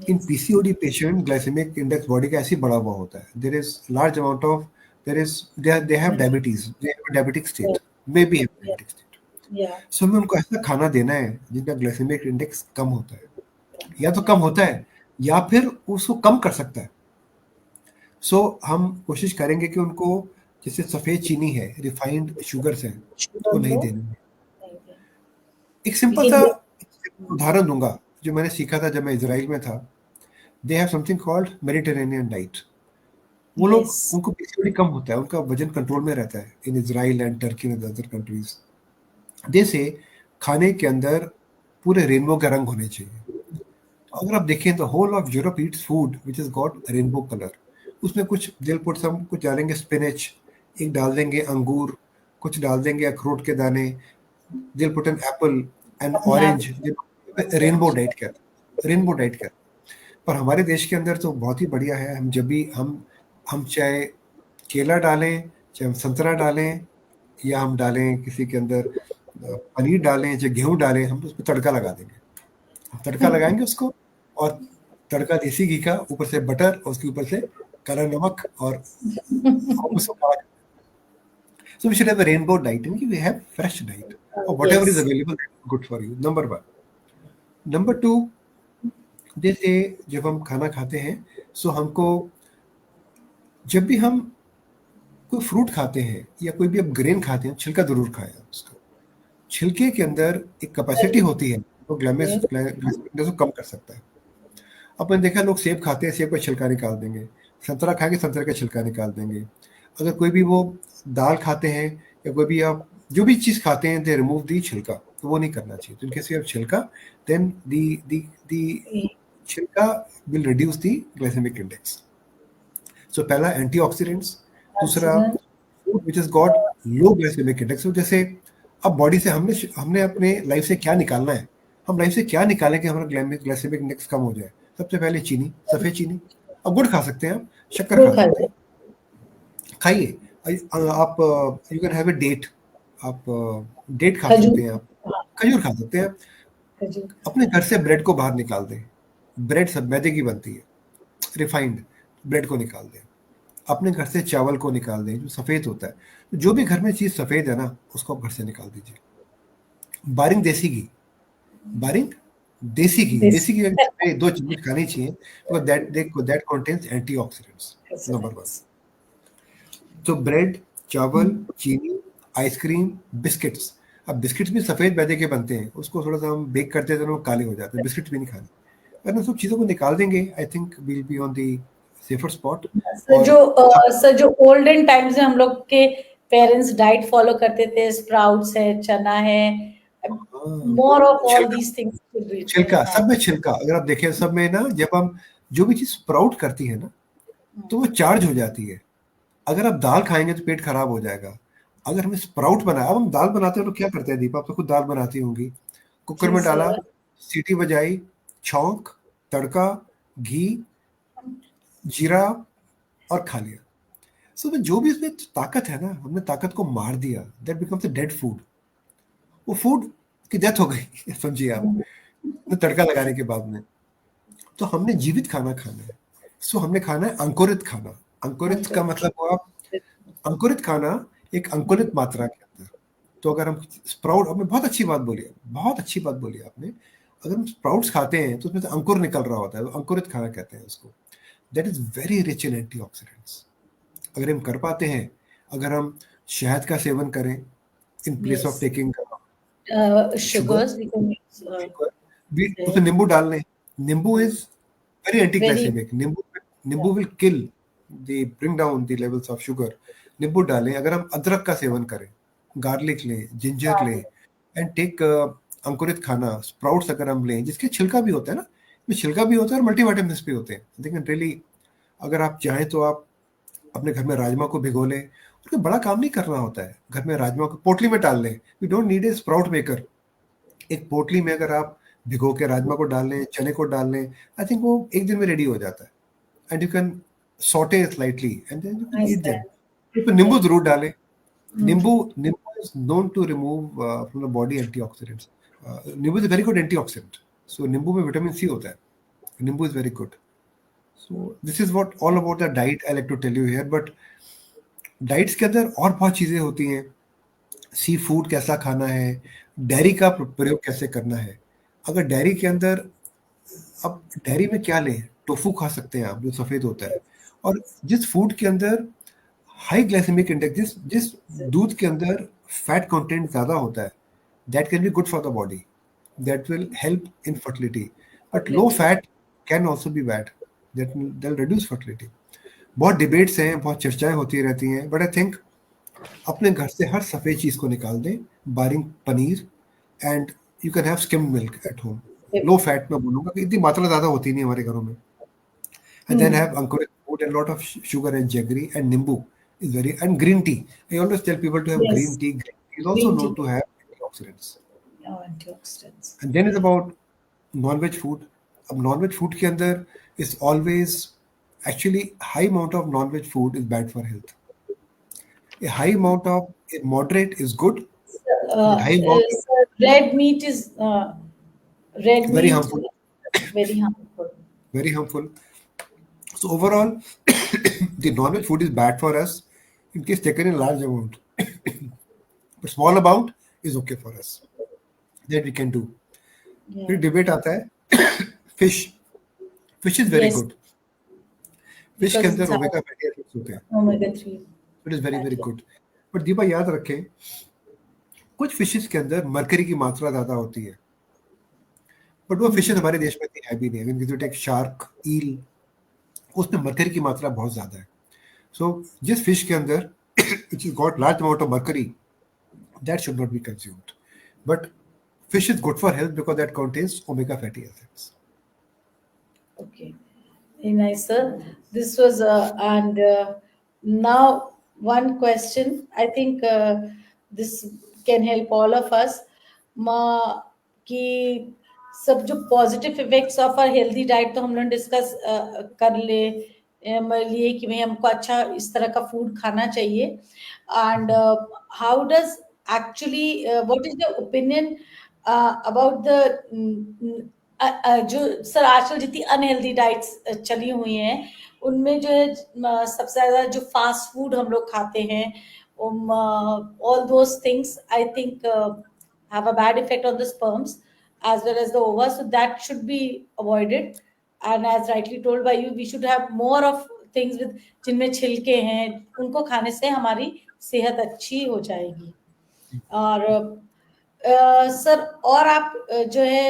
in PCOD patient. Glycemic index body का ऐसे बढ़ा हुआ होता है, there is large amount of they have diabetes, they have a diabetic state, maybe have diabetic state. Yeah. So हमें उनको ऐसा खाना देना है जिनका ग्लाइसेमिक इंडेक्स कम होता है, या तो कम होता है या फिर उसको कम कर सकता है। सो हम कोशिश करेंगे कि उनको, जैसे सफ़ेद चीनी है, रिफाइंड शुगर्स हैं, वो नहीं देनी है। एक सिंपल सा उदाहरण दूंगा जो मैंने सीखा था जब मैं इजराइल में था। They have something called Mediterranean diet. वो लोग, उनको पीसीओडी कम होता है, उनका वजन कंट्रोल में रहता है in Israel and Turkey and other countries. They say खाने के अंदर पूरे रेनबो का रंग होने चाहिए। अगर आप देखें तो whole of Europe eats food which is got rainbow colour. उसमें कुछ दिल पुट सम, कुछ डालेंगे स्पिनच, एक डाल देंगे अंगूर, कुछ डाल देंगे अखरोट के दाने, दिल put an apple and orange, rainbow diet कहते हैं, रेनबो डाइट कहते हैं। पर हमारे देश के अंदर तो बहुत ही बढ़िया है, हम जब भी हम चाहे केला डालें, चाहे हम संतरा डालें, या हम डालें किसी के अंदर पनीर डालें, चाहे गेहूं डालें, हम उसमें तड़का लगा देंगे। हम तड़का लगाएंगे उसको, और तड़का देसी घी का, ऊपर से बटर, और उसके ऊपर से काला नमक, और उसको खा। So we should have a rainbow diet, and we have fresh diet, or whatever is Yes. available that is good for you. Number one. Number two, जैसे जब हम खाना खाते हैं, सो हमको जब भी हम कोई फ्रूट खाते हैं या कोई भी अब ग्रेन खाते हैं, छिलका जरूर खाएं आप उसका। छिलके के अंदर एक कैपेसिटी होती है तो ग्लाइसेमिक को कम कर सकता है। आपने देखा लोग सेब खाते हैं, सेब का छिलका निकाल देंगे, संतरा खाएंगे, संतरे का छिलका निकाल देंगे। अगर कोई भी वो दाल खाते हैं या कोई भी आप जो भी चीज़ खाते हैं, दे रिमूव दी छिलका, तो वो नहीं करना चाहिए। तो इनके से छिलका, देन दी छिलका will reduce the glycemic index. So पहला एंटीऑक्सीडेंट्स, दूसरा food which is got low glycemic index. जैसे अब बॉडी से हमने अपने लाइफ से क्या निकालना है, हम लाइफ से क्या निकालें कि हमारा ग्लाइसेमिक इंडेक्स कम हो जाए। सबसे पहले चीनी, सफ़ेद चीनी। अब गुड़ खा सकते हैं, आप शक्कर खा सकते हैं, खाइए। आप you can have a date, आप डेट खा सकते हैं, आप खजूर खा सकते हैं। अपने घर से ब्रेड को बाहर निकाल दें, ब्रेड सब मैदे की बनती है, रिफाइंड ब्रेड को निकाल दें। अपने घर से चावल को निकाल दें जो सफ़ेद होता है, जो भी घर में चीज़ सफ़ेद है ना, उसको घर से निकाल दीजिए। बारिंग देसी घी, बारिंग देसी घी, देसी घी 2 चम्मच खानी चाहिए, because that contains antioxidants, number 1। तो ब्रेड, चावल, चीनी, आइसक्रीम, बिस्किट्स। अब बिस्किट्स भी सफ़ेद मैदे के बनते हैं, उसको थोड़ा सा हम बेक करते हैं तो वो काले हो जाते हैं, बिस्किट्स भी नहीं खाने। अगर हम सब चीज़ों को निकाल देंगे, I think we'll be on the safer spot. Sir जो ओल्डन टाइम्स में हम लोग के पेरेंट्स डाइट फॉलो करते थे, स्प्राउट्स है, चना है, more of all these things. छिलका, सब में छिलका। अगर आप देखें सब में ना, जब हम जो भी चीज स्प्राउट करती है ना, तो वो चार्ज हो जाती है। अगर आप दाल खाएंगे तो पेट खराब हो जाएगा। अगर हमें स्प्राउट बनाया, अब हम दाल बनाते हैं तो क्या करते हैं दीपा, आप तो खुद दाल बनाती होंगी, कुकर में डाला, सीटी बजाई, छौंक, तड़का, घी, जीरा, और खा लिया। सो जो भी इसमें ताकत है ना, हमने ताकत को मार दिया, that becomes a dead food. वो फूड की डेथ हो गई समझिए आप, तड़का लगाने के बाद में। तो हमने जीवित खाना खाना है। सो हमने खाना है अंकुरित खाना। अंकुरित का मतलब हुआ, अंकुरित खाना एक अंकुरित मात्रा के अंदर। तो अगर हम स्प्राउट, आपने बहुत अच्छी बात बोली है, बहुत अच्छी बात बोली आपने। अगर हम स्प्राउट्स खाते हैं तो उसमें से अंकुर निकल रहा होता है, अंकुरित खाना कहते हैं उसको। That is very rich in antioxidants. अगर हम कर पाते हैं, अगर हम शहद का सेवन करें in place of taking sugars, उसमें नींबू डाल लें। नींबू इज वेरी एंटीग्लाइसेमिक। नींबू will kill the, bring down the levels of sugar. नींबू डालें। अगर हम अदरक का सेवन करें, गार्लिक लें, जिंजर लें, एंड टेक अंकुरित खाना, स्प्राउट्स अगर हम लें, जिसके छिलका भी होता है ना, छिलका भी होता है और मल्टीविटामिन्स भी होते हैं। लेकिन रियली अगर आप चाहें तो आप अपने घर में राजमा को भिगो लें। उसको बड़ा काम नहीं करना होता है, घर में राजमा को पोटली में डाल लें। We don't need a sprout maker. एक पोटली में अगर आप भिगो के राजमा को डाल लें, चने को डाल लें, आई थिंक वो एक दिन में रेडी हो जाता है। And you can sauté slightly and then you can eat them. तो नींबू जरूर डालें। नींबू is known to remove from the body antioxidants. नींबू is a very good antioxidant. So नींबू में विटामिन सी होता है, नींबू is very good. So this is what all about the diet I like to tell you here. But diets के अंदर और बहुत चीज़ें होती हैं। सी फूड कैसा खाना है, डेयरी का प्रयोग कैसे करना है। अगर डेयरी के अंदर, अब डेयरी में क्या लें, टोफू खा सकते हैं आप जो सफ़ेद होता है। और जिस फूड के अंदर हाई ग्लाइसेमिक इंडेक्स, जिस दूध के अंदर फैट कंटेंट ज़्यादा होता है, that can be good for the body, that will help in fertility. But low fat can also be bad, that will reduce fertility. बहुत डिबेट्स हैं, बहुत चर्चाएं होती रहती हैं, बट आई थिंक अपने घर से हर सफ़ेद चीज़ को निकाल दें, barring paneer, and you can have skim milk at home. Low fat में बोलूँगा कि इतनी मात्रा ज़्यादा होती नहीं हमारे घरों में। एंड देन हैव अंकुरित food, put a lot of sugar and jaggery, and nimbu is very, and green tea. I always tell people to have green Yes, tea. Green tea is also green known tea. to have antioxidants. Oh, antioxidants. And then is about non-veg food. अब non-veg food के अंदर is always, actually high amount of non-veg food is bad for health. A high amount of, a moderate is good, but high amount is So red meat is red very meat harmful. very harmful. Very harmful. So overall, the non-veg food is bad for us in case taken in large amount. But small amount is okay for us. That we can do. Yeah. फिर debate आता है fish. Fish is very Yes, good. Fish के because अंदर it's omega fatty acids होते हैं. omega-3. It is very very good. But Deepa याद रखें, कुछ फिशेस के अंदर मरकरी की मात्रा ज्यादा होती है. बट वो फिशेस हमारे देश में इतनी है भी नहीं. अगर टेक शार्क, ईल, उसमें मरकरी की मात्रा बहुत ज्यादा है. सो जिस फिश के अंदर which has got large amount of mercury, that should not be consumed. But fish is good for health because that contains omega fatty acids. Okay, very nice, sir. This was and now one question. I think this can help all of us. Ma कि सब जो positive effects of our healthy diet तो हम लोग discuss कर लिए कि भाई हमको अच्छा इस तरह का फूड खाना चाहिए. And how does actually what is the opinion about the जो सर आजकल जितनी अनहेल्दी डाइट्स चली हुई हैं उनमें जो है सबसे ज्यादा जो फास्ट फूड हम लोग खाते हैं, all those things I think have a bad effect on the sperms as well as the ova, so that should be avoided. And as rightly told by you, we should have more of things with जिनमें छिलके हैं, उनको खाने से हमारी सेहत अच्छी हो जाएगी. और सर और आप जो है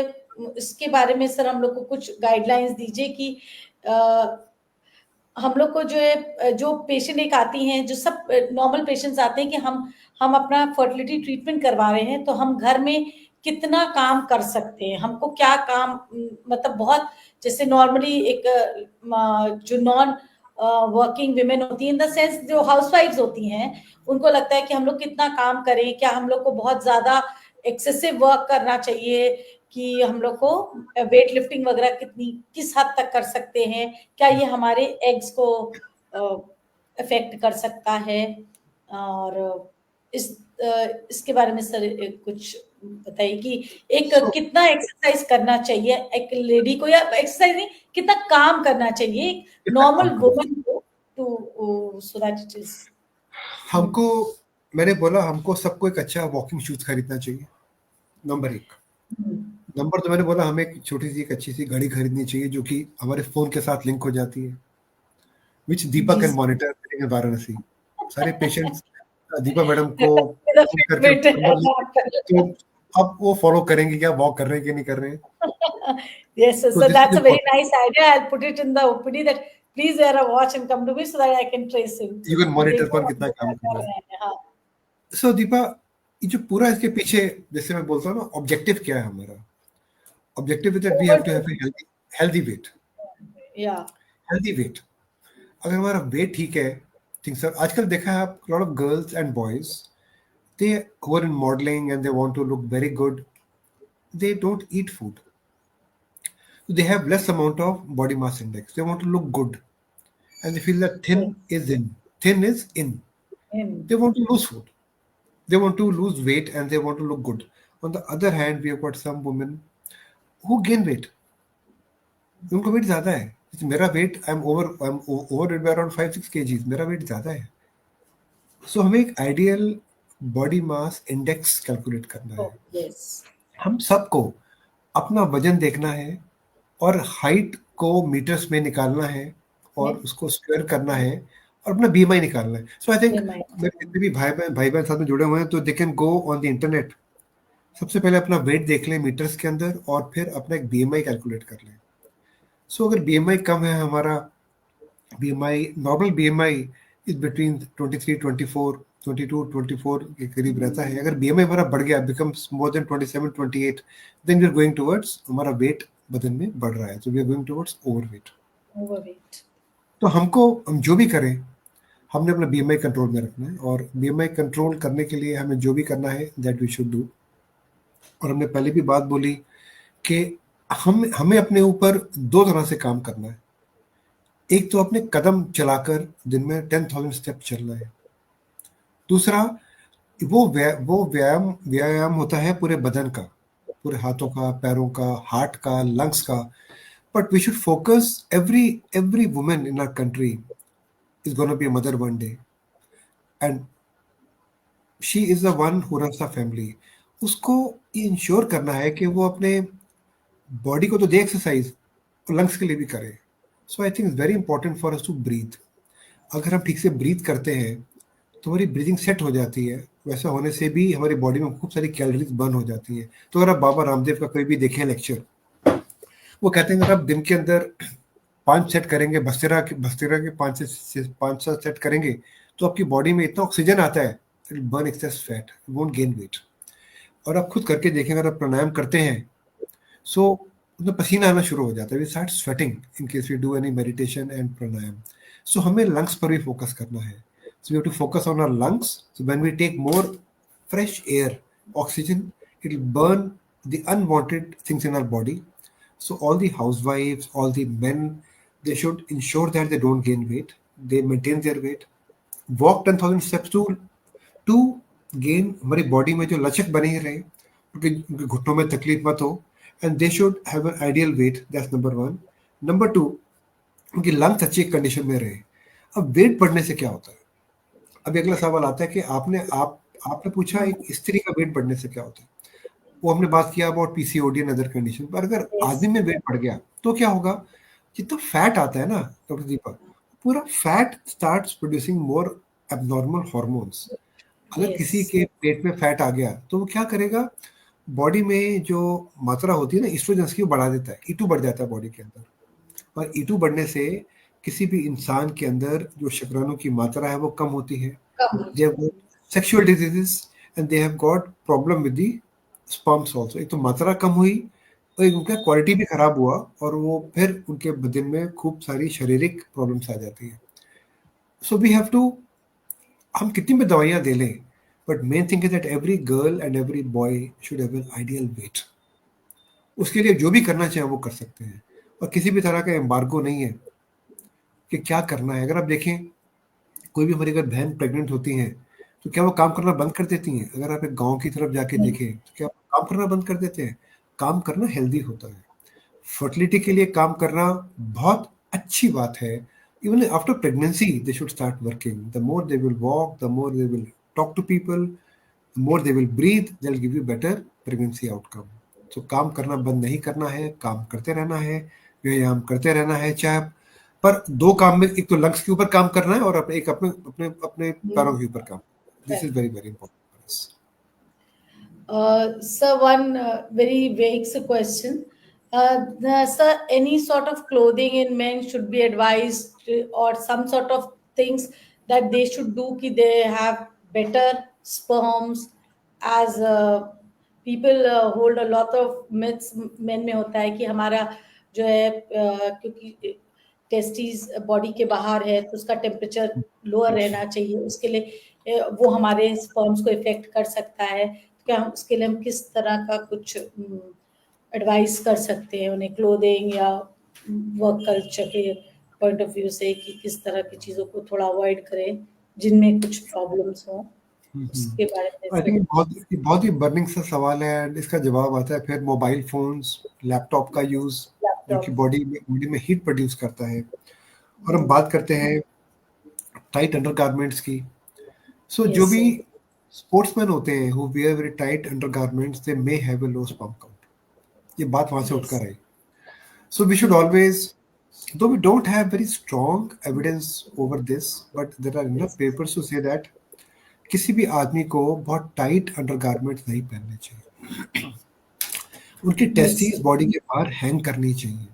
इसके बारे में सर हम लोग को कुछ गाइडलाइंस दीजिए कि हम लोग को जो है जो पेशेंट एक आती हैं, जो सब नॉर्मल पेशेंट्स आते हैं कि हम अपना फर्टिलिटी ट्रीटमेंट करवा रहे हैं तो हम घर में कितना काम कर सकते हैं, हमको क्या काम मतलब बहुत जैसे नॉर्मली एक जो नॉन वर्किंग विमेन होती है इन द सेंस जो हाउसवाइफ्स होती हैं उनको लगता है कि हम लोग कितना काम करें, क्या हम लोग को बहुत ज्यादा एक्सेसिव वर्क करना चाहिए कि हम लोग को वेट लिफ्टिंग वगैरह कितनी किस हद तक कर सकते हैं, क्या ये हमारे एग्स को अफेक्ट कर सकता है. और इसके बारे में सर कुछ बताइए कि एक कितना एक्सरसाइज करना चाहिए एक लेडी को, या एक्सरसाइज नहीं कितना काम करना चाहिए एक नॉर्मल वुमन को to so that it is. हमको, मैंने बोला हमको सबको एक अच्छा वॉकिंग शूज खरीदना चाहिए, नंबर 1. नंबर 2 मैंने बोला हमें एक छोटी सी एक अच्छी सी घड़ी खरीदनी चाहिए जो कि हमारे फोन के साथ लिंक हो जाती है, which Deepa can monitor in Varanasi. सारे पेशेंट्स दीपा मैडम को करके तो अब वो फॉलो करेंगे क्या वॉक कर रहे हैं कि नहीं कर रहे हैं. Yes, so that's a very nice idea. I'll put it in the OPD that please wear a watch and come to me so that I can trace him. You can monitor कौन कितना काम कर रहा है. So Deepa, ये जो पूरा इसके पीछे जैसे मैं बोलता हूँ ना, ऑब्जेक्टिव क्या है हमारा? Objective is that we have to have a healthy weight. Yeah. Healthy weight. अगर हमारा वेट ठीक है, थिंग्स आर, आजकल देखा है आप lot of girls and boys, they who are in modeling and they want to look very good, they don't eat food. They have less amount of body mass index. They want to look good and they feel that thin is in. Thin is in. They want to lose food. They want to lose weight and they want to look good. On the other hand, we have got some women who gain weight. उनको weight ज्यादा है. मेरा weight I am over by around 5-6 kgs. मेरा weight ज्यादा है. So हमें एक ideal body mass index calculate करना है. Yes. हम सबको अपना वजन देखना है और हाइट को मीटर्स में निकालना है और उसको स्क्वायर करना है और अपना बीएमआई निकालना है. सो आई थिंक मेरे जितने भी भाई बहन साथ में जुड़े हुए हैं तो they can go on the internet, सबसे पहले अपना वेट देख लें मीटर्स के अंदर और फिर अपना एक बीएमआई कैलकुलेट कर लें. सो अगर बीएमआई कम है, हमारा BMI normal BMI is between 22-24 के करीब रहता है. अगर बीएमआई हमारा बढ़ गया, becomes more than 27-28, then we are going towards हमारा वेट बदन में बढ़ रहा है. So we are going towards overweight. तो हम जो भी करें, हमने अपना बीएमआई कंट्रोल में रखना है, और बीएमआई कंट्रोल करने के लिए हमें जो भी करना है दैट वी शुड डू। और हमने पहले भी बात बोली कि हमें अपने ऊपर दो तरह से काम करना है। एक तो अपने कदम चलाकर दिन में 10,000 स्टेप चलना है। दूसरा वो व्यायाम होता है पूरे बदन का, पूरे हाथों का, पैरों का, हार्ट का, लंग्स का। But we should focus, every women in our country is gonna be a mother one day, and she is the one who runs the family. उसको ये इंश्योर करना है कि वो अपने बॉडी को तो दे एक्सरसाइज, और लंग्स के लिए भी करे। So I think it's very important for us to breathe. अगर हम ठीक से ब्रीथ करते हैं तो हमारी ब्रीदिंग सेट हो जाती है। वैसा होने से भी हमारी बॉडी में खूब सारी कैलोरीज बर्न हो जाती है। तो अगर आप बाबा रामदेव का कोई भी देखें लेक्चर, वो कहते हैं अगर आप दिन के अंदर 5 सेट करेंगे, बस्तेरा के 5 से 7 सेट करेंगे, तो आपकी बॉडी में इतना ऑक्सीजन आता है, it burn access fat, won't gain weight. और आप खुद करके देखें, अगर आप प्राणायाम करते हैं, सो उसमें पसीना आना शुरू हो जाता है, we start sweating in case we do any meditation and pranayama. सो हमें लंग्स पर भी फोकस करना है। So we have to focus on our lungs. So when we take more fresh air, oxygen, it will burn the unwanted things in our body. So all the housewives, all the men, they should ensure that they don't gain weight. They maintain their weight. Walk 10,000 steps to gain हमारी body में जो लचक बनी रहे, उनके घुटनों में तकलीफ मत हो, and they should have an ideal weight. That's number 1। Number 2, उनकी लंग्स अच्छी कंडीशन में रहे। अब वेट बढ़ने से क्या होता है? अब अगला सवाल आता है कि आपने पूछा एक स्त्री का वेट बढ़ने से क्या होता है। वो हमने बात किया about PCOD and other condition. पर अगर Yes. आदमी में वेट बढ़ गया तो क्या होगा? जितना फैट आता है ना डॉक्टर दीपक, पूरा फैट स्टार्ट्स प्रोड्यूसिंग मोर एबनॉर्मल हार्मोन्स। अगर किसी Yes. के पेट में फैट आ गया तो वो क्या करेगा? बॉडी में जो मात्रा होती है ना ईस्ट्रोजन्स की, वो बढ़ा देता है, ईटू बढ़ जाता है बॉडी के अंदर। और ईटू बढ़ने से किसी भी इंसान के अंदर जो शुक्राणु की मात्रा है वो कम होती है। Come. They have got sexual diseases and they have got problem with the sperms also. एक तो मात्रा कम हुई और एक उनका क्वालिटी भी खराब हुआ, और वो फिर उनके बदन में खूब सारी शारीरिक प्रॉब्लम्स आ जाती है। सो वी हैव टू, हम कितनी भी दवाइयाँ दे लें, but main thing is that every girl and every boy should have an ideal weight. उसके लिए जो भी करना चाहे वो कर सकते हैं, और किसी भी तरह का एम्बार्गो नहीं है कि क्या करना है। अगर आप देखें, कोई भी हमारी अगर बहन प्रेग्नेंट होती हैं तो क्या वो काम करना बंद कर देती हैं? अगर आप एक गांव की तरफ जाके देखें तो क्या वो काम करना बंद कर देते हैं? काम करना हेल्दी होता है। फर्टिलिटी के लिए काम करना बहुत अच्छी बात है। Even after pregnancy they should start working. The more they will walk, the more they will talk to people, the more they will breathe, they will give you better pregnancy outcome. तो काम करना बंद नहीं करना है, काम करते रहना है, व्यायाम करते रहना है। चाहे पर दो काम में, एक तो लंग्स के ऊपर काम करना है और एक अपने अपने अपने पैरों के ऊपर काम। This is very very important. Sir, one very vague question. Sir, any sort of clothing in men should be advised, or some sort of things that they should do कि they have better sperms, as people hold a lot of myths men में होता है कि हमारा जो है क्योंकि testis body के बाहर है तो उसका टेम्परेचर लोअर रहना चाहिए, उसके लिए वो हमारे स्पर्म्स को इफेक्ट कर सकता है। क्या हम उसके लिए हम किस तरह का कुछ एडवाइस कर सकते हैं उन्हें, क्लोथिंग या वर्क कल्चर के पॉइंट ऑफ व्यू से, कि किस तरह की चीज़ों को थोड़ा अवॉइड करें जिनमें कुछ प्रॉब्लम्स हों, उसके बारे में आई थोड़ा। थिंक बहुत ही बर्निंग सा सवाल है, एंड इसका जवाब आता है फिर मोबाइल फोन्स, लैपटॉप का यूज, जो कि लैपटॉप। बॉडी में हीट प्रोड्यूस करता है। और हम बात करते हैं टाइट अंडरगारमेंट्स की। सो जो यस भी सर। स्पोर्ट्समैन होते हैं who wear very tight undergarments, they may have a low sperm count. ये बात वहां से यस। उठकर आई। So we should always, though we don't have very strong evidence over this, but there are enough yes. papers to say that किसी भी आदमी को बहुत टाइट अंडरगारमेंट्स नहीं पहनने चाहिए। उनकी यस टेस्टीज सर। बॉडी के बाहर हैंग करनी चाहिए।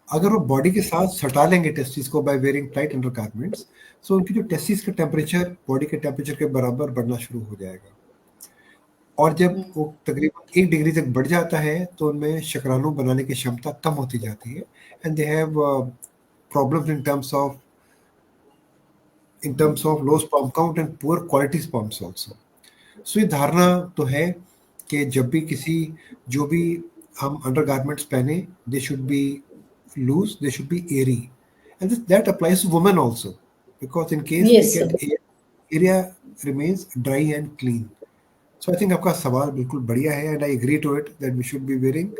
अगर वो बॉडी के साथ सटा लेंगे टेस्टीज को बाय वेयरिंग टाइट अंडरगारमेंट्स, सो उनकी जो टेस्टीज का टेम्परेचर बॉडी के टेम्परेचर के बराबर बढ़ना शुरू हो जाएगा। और जब वो तकरीबन 1 डिग्री तक बढ़ जाता है तो उनमें शुक्राणु बनाने की क्षमता कम होती जाती है, and they have problems in terms of low sperm count and poor quality sperms also. So ये धारणा तो है कि जब भी जो भी हम अंडरगारमेंट्स पहने, they should be loose, they should be airy, and that applies to women also, because in case we Yes, sir. get air, area remains dry and clean. So I think आपका सवाल बिल्कुल बढ़िया है, and I agree to it that we should be wearing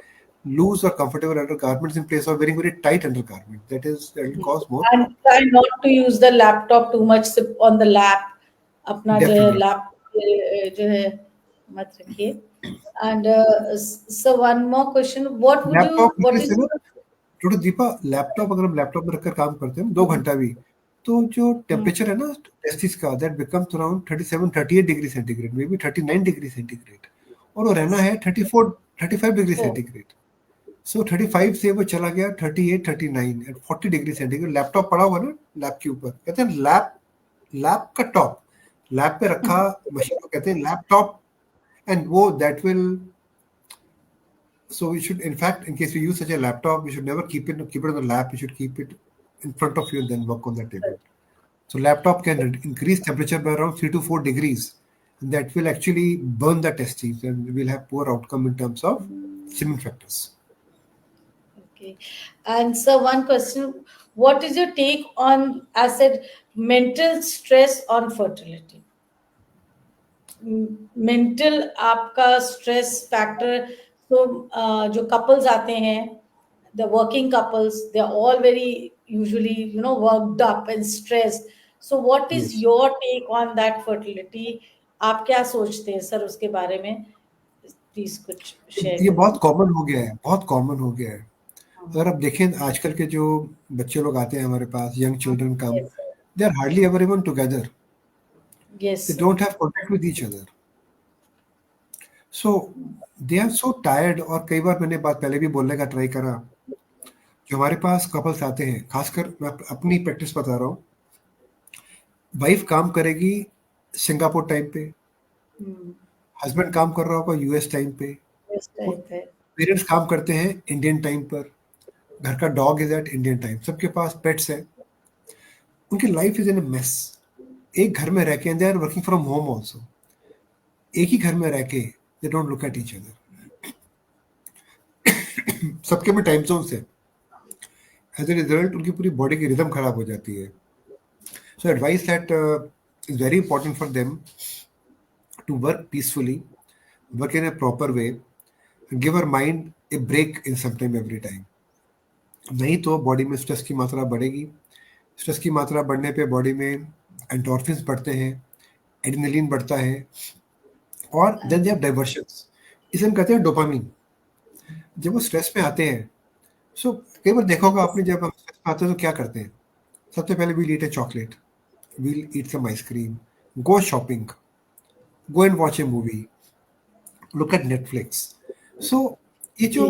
loose or comfortable undergarments in place of wearing very tight undergarment. That will cause more. And try not to use the laptop too much on the lap. अपना जो है Definitely. lap जो है मत रखिए. And so one more question. What is थोड़ा Deepa, laptop अगर हम लैपटॉप में रखकर काम करते हैं 2 घंटा भी, तो जो टेम्परेचर है ना टेस्टिस का, that becomes around 37-38 degree centigrade, may be 39 degree centigrade, और वो रहना है 34-35 डिग्री सेंटीग्रेड. सो 35 से वो चला गया 38-39 एट 40 डिग्री सेंटीग्रेड. लैपटॉप पड़ा हुआ ना लैप के ऊपर, कहते हैं लैप का टॉप, लैप पे रखा मशीन को कहते हैं लैपटॉप, एंड वो that will. So we should, in fact, in case we use such a laptop, we should never keep it on the lap. We should keep it in front of you and then work on that table. So laptop can increase temperature by around 3 to 4 degrees, and that will actually burn the testes, and we'll have poor outcome in terms of semen factors. Okay. And so one question, what is your take on, I said, mental stress on fertility? Mental आपका stress factor. So जो couples आते हैं, the working couples, they're all very usually, worked up and stressed. So what is your take on that fertility? आप क्या सोचते हैं sir उसके बारे में? Please कुछ share. ये बहुत कॉमन हो गया है. अगर आप देखें आजकल के जो बच्चे लोग आते हैं हमारे पास, young children come, they are hardly ever even together. Yes. They don't have contact with each other. So they are so tired. और कई बार मैंने बात पहले भी बोलने का ट्राई करा, जो हमारे पास कपल्स आते हैं, खासकर मैं अपनी प्रैक्टिस बता रहा हूँ, वाइफ काम करेगी सिंगापुर टाइम पे, हस्बैंड काम कर रहा होगा यूएस टाइम पे, पेरेंट्स काम करते हैं इंडियन टाइम पर, घर का dog is at Indian time, सबके पास पेट्स हैं, उनकी life is in a mess. एक घर में रह के, they are working from home also, एक ही घर में रह के they don't look at each other. सबके में टाइम जोन से, एज ए रिजल्ट उनकी पूरी बॉडी की रिदम खराब हो जाती है. So advice that is very important for them to work peacefully, work in a proper way, give our mind a break in some time every time. नहीं तो body में स्ट्रेस की मात्रा बढ़ेगी. स्ट्रेस की मात्रा बढ़ने पे बॉडी में एंडोर्फिन्स बढ़ते हैं, एड्रेनलिन बढ़ता है, और देन दे हैव डाइवर्शंस. इसे हम कहते हैं डोपामिन. जब वो स्ट्रेस में आते हैं, सो कई बार देखा होगा आपने, जब हम स्ट्रेस में आते हैं तो क्या करते हैं, सबसे पहले we'll eat a chocolate, we'll eat some ice cream, go shopping, go and watch a movie, look at Netflix. So ये जो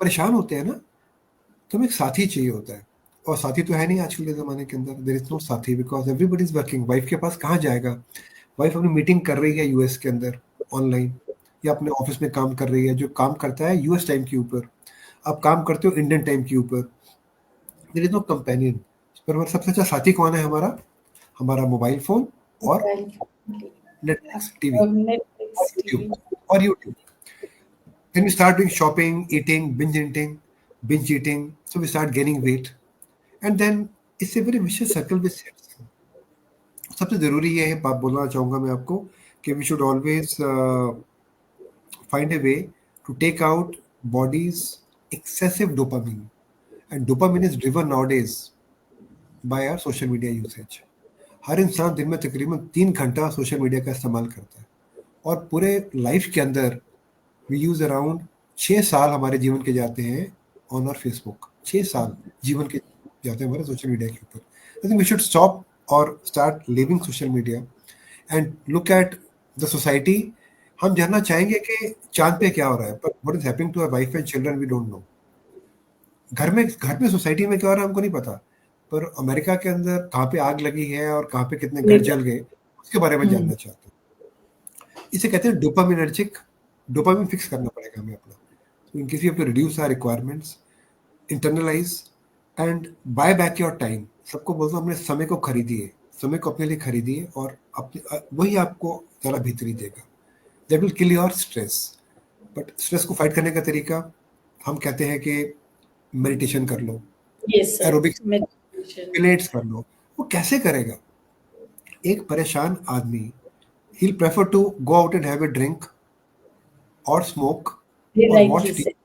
परेशान होते हैं ना, तो हमें एक साथी चाहिए होता है, और साथी तो है नहीं आजकल के ज़माने के अंदर. देयर इज नो साथी, because everybody is working. Wife के पास कहाँ जाएगा? वाइफ अपनी मीटिंग कर रही है यूएस के अंदर ऑनलाइन, या अपने ऑफिस में काम कर रही है, जो काम करता है यूएस टाइम के ऊपर, आप काम करते हो इंडियन टाइम के ऊपर. There is no companion. पर सबसे अच्छा साथी कौन है हमारा? हमारा मोबाइल फोन और Netflix, TV, or YouTube. Then we start doing shopping, eating, binge eating. So we start gaining weight, and then it's a very vicious circle which sets in. सबसे जरूरी ये है, बात बोलना चाहूँगा मैं आपको, कि we should always find a way to take out body's excessive dopamine, and dopamine is driven nowadays by our social media usage. हर इंसान दिन में तकरीबन 3 घंटा सोशल मीडिया का इस्तेमाल करता है, और पूरे लाइफ के अंदर वी यूज अराउंड 6 साल हमारे जीवन के जाते हैं ऑन आवर फेसबुक. 6 साल जीवन के जाते हैं हमारे सोशल मीडिया के ऊपर. I think we should stop और start living social media and look at the society. हम जानना चाहेंगे कि चांद पे क्या हो रहा है, but what is happening to our wife and children we don't know. घर में सोसाइटी में क्या हो रहा है हमको नहीं पता, पर अमेरिका के अंदर कहाँ पे आग लगी है और कहाँ पे कितने घर जल गए, उसके बारे में जानना चाहते हैं. इसे कहते हैं डोपामिनर्जिक. डोपामिन फिक्स करना पड़ेगा हमें अपना. So in case we have to reduce our requirements, internalize and buy back your time. सबको बोलता हूँ अपने समय को खरीदिए, समय को अपने लिए खरीदिए और अपने वही आपको ज़्यादा बेहतरी देगा। That will kill your stress. But stress को फाइट करने का तरीका हम कहते हैं कि मेडिटेशन कर लो, Yes, sir. Aerobics, Meditation. Pellets कर लो। वो कैसे करेगा? एक परेशान आदमी, he'll prefer to go out and have a drink और स्मोक Very और वॉच rightly टीवी। said.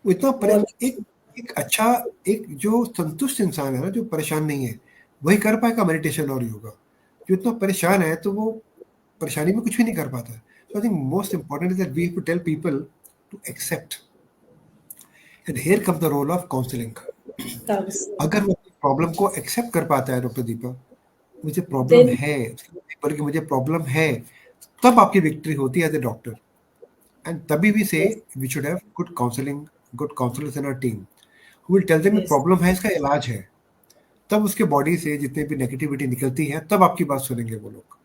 वो इतना What? एक एक अच्छा, एक जो संतुष्ट इंसान है ना, जो परेशान नहीं है, वही कर पाएगा मेडिटेशन और योगा। जो इतना परेशान है तो वो परेशानी में कुछ भी नहीं कर पाता है। So I think most important is that we have to tell people to accept. And here come the role of counselling. Comes. अगर वो अपनी प्रॉब्लम को एक्सेप्ट कर पाता है डॉक्टर दीपक, मुझे प्रॉब्लम Then है, पर कि मुझे प्रॉब्लम है, तब आपकी विक्ट्री होती है एज ए डॉक्टर। एंड तभी भी से yes, we should have good counselling, good counsellors in our team who will tell them ये yes. प्रॉब्लम है, इसका इलाज है। तब उसके बॉडी से जितने भी नेगेटिविटी निकलती है, तब आपकी बात सुनेंगे वो लोग।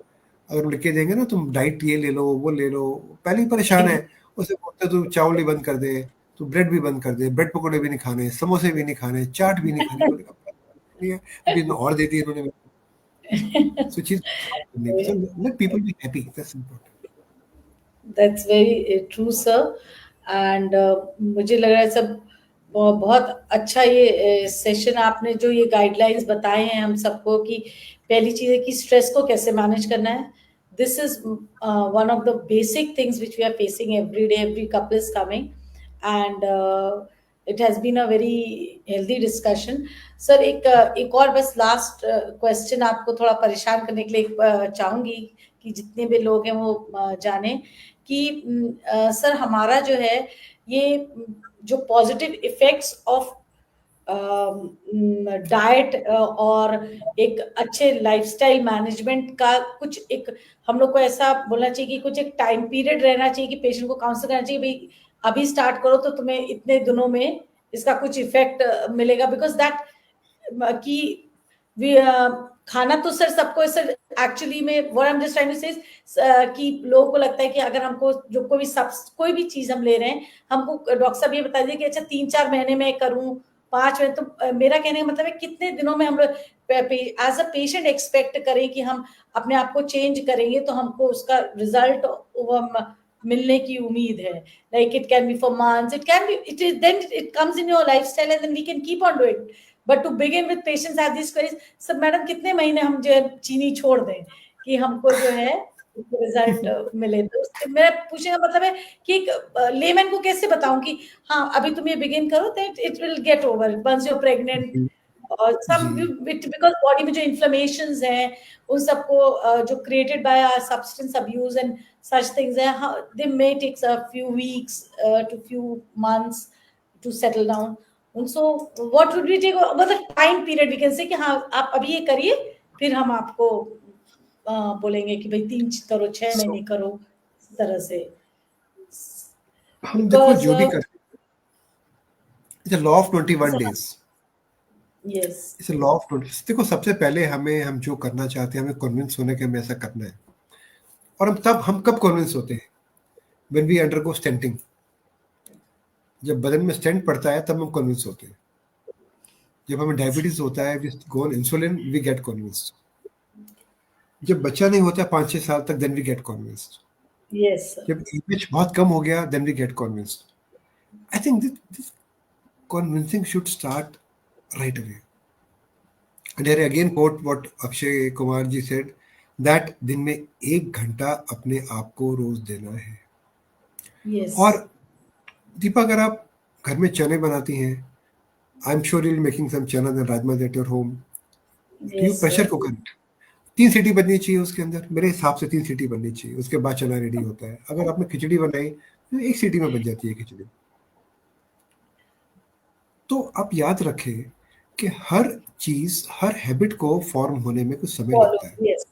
अगर लिख के देंगे ना, तुम डाइट ये ले लो, वो ले लो, पहले ही परेशान है, उसे बोलते तू चावल ही बंद कर दे, तू ब्रेड भी बंद कर दे, ब्रेड पकौड़े भी नहीं खाने, समोसे भी नहीं खाने, चाट भी नहीं खानी। मैंने कहा नहीं है, अभी और दे दी इन्होंने। सो चीज करनी, so let people be happy, that's important. That's very true, sir. And मुझे लग रहा है सब बहुत अच्छा ये सेशन आपने जो ये गाइडलाइंस बताए हैं हम सबको कि पहली चीज है कि स्ट्रेस को कैसे मैनेज करना है. This is one of the basic things which we are facing every day. Every couple is coming, and it has been a very healthy discussion. Sir एक और बस लास्ट क्वेश्चन आपको थोड़ा परेशान करने के लिए चाहूंगी कि जितने भी लोग हैं वो जाने कि सर हमारा जो है ये जो पॉजिटिव इफेक्ट्स ऑफ डाइट और एक अच्छे लाइफस्टाइल मैनेजमेंट का कुछ एक हम लोग को ऐसा बोलना चाहिए कि कुछ एक टाइम पीरियड रहना चाहिए कि पेशेंट को काउंसल करना चाहिए भाई अभी स्टार्ट करो तो तुम्हें इतने दिनों में इसका कुछ इफेक्ट मिलेगा बिकॉज दैट कि खाना तो सर सबको सर एक्चुअली में what I am just trying to say कि लोगों को लगता है कि अगर हमको जो कोई भी चीज हम ले रहे हैं हमको डॉक्टर साहब ये बता दीजिए कि अच्छा 3-4 महीने में करूं 5 महीने तो मेरा कहने का मतलब है कितने दिनों में हम लोग एज अ पेशेंट एक्सपेक्ट करें कि हम अपने आप को चेंज करेंगे तो हमको उसका रिजल्ट मिलने की उम्मीद है like it can be for months it can be it is then it comes in your lifestyle and then we can keep on doing but to begin with patients have this queries सब madam कितने महीने हम जो है चीनी छोड़ दें कि हमको जो है रिजल्ट मिले तो मेरा पूछने का मतलब है कि लेमैन को कैसे बताऊं कि हाँ अभी तुम ये बिगिन करो that it will get over once you pregnant और सम जी, बिकॉज बॉडी में जो इन्फ्लेमेशंस हैं उन सबको जो created by substance abuse and such things they may take a few weeks to few months to settle down and so what would we take मतलब time period we can say कि हाँ आप अभी ये करिए फिर हम आपको बोलेंगे कि भाई 3 करो 6 सो महीने करो इस तरह से हम देखो because जो भी करते हैं, it's law of 21 days. yes it's law of 20। देखो सबसे पहले हम जो करना चाहते हैं, हमें कन्विंस होने के हमें ऐसा करना है। और हम कब कन्विंस होते हैं? When we undergo stenting. जब बदन में स्टेंट पड़ता है तब हम कन्विंस होते हैं। जब हमें डायबिटीज होता है, we go on insulin, we get convinced. जब बच्चा नहीं होता 5-6 साल तक, then we get convinced. yes sir. जब इमेज बहुत कम हो गया, then we get convinced. I think this convincing should start right away. And here again quote what Akshay Kumar ji said that दिन में 1 घंटा अपने आप को रोज देना है। yes और दीपा, अगर आप घर में चने बनाती हैं, I am sure you making some chana and rajma at your home, do you yes pressure sir. Cooker? 3 सीटी बननी चाहिए उसके अंदर, मेरे हिसाब से 3 सीटी बननी चाहिए, उसके बाद चना रेडी होता है। अगर आपने खिचड़ी बनाई तो 1 सीटी में बन जाती है खिचड़ी। तो आप याद रखें कि हर चीज, हर हैबिट को फॉर्म होने में कुछ समय Follow लगता है। yes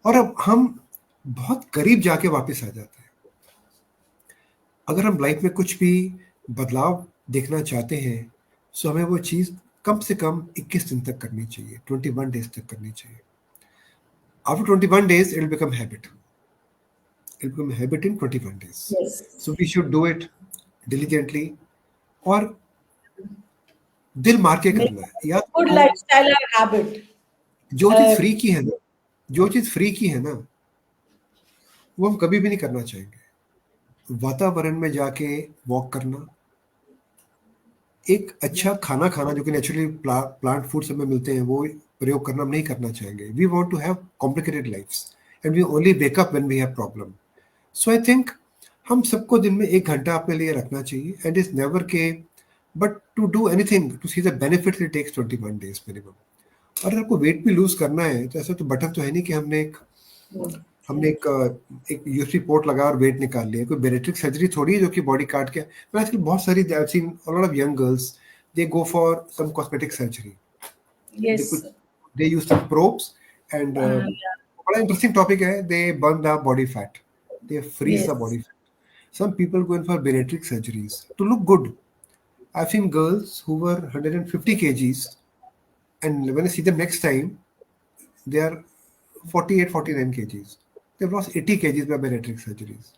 और अब हम बहुत करीब जाके वापस आ जाते हैं। अगर हम लाइफ में कुछ भी बदलाव देखना चाहते हैं, तो हमें वो चीज कम से कम 21 दिन तक करनी चाहिए, 21 डेज तक करनी चाहिए। After 21 days it will become habit. It become habit in 21 days. yes so we should do it diligently. और दिल मार के करना है। या गुड तो लाइफस्टाइल और हैबिट। जो चीज फ्री की है ना, जो चीज फ्री की है ना, वो हम कभी भी नहीं करना चाहेंगे। वातावरण में जाके वॉक करना, एक अच्छा खाना खाना जो कि नेचुरली प्लांट फूड सब में मिलते हैं, वो प्रयोग करना हम नहीं करना चाहेंगे। We want to have complicated lifes and we only wake up when we have problem. So I think हम सबको दिन में 1 घंटा अपने लिए रखना चाहिए, एंड इज नेवर के but to do anything to see the benefit it takes 21 days minimum. और अगर आपको वेट भी लूज करना है तो ऐसा तो बटन तो है नहीं कि हमने एक यूएसबी पोर्ट लगा और वेट निकाल लिया। कोई बेरेट्रिक सर्जरी थोड़ी है जो कि बॉडी काट के। मैं आजकल बहुत सारी I have seen a lot of young girls, they go for some cosmetic surgery, they Yes. कुछ they use some probes and Yeah. बड़ा इंटरेस्टिंग टॉपिक है, they burn the body fat, they freeze the Yes. Body fat. Some people go in for bariatric surgeries to look good. I seen girls who were 150 kgs and when I see them next time they are 48 49 kgs, they've lost 80 kgs by bariatric surgeries.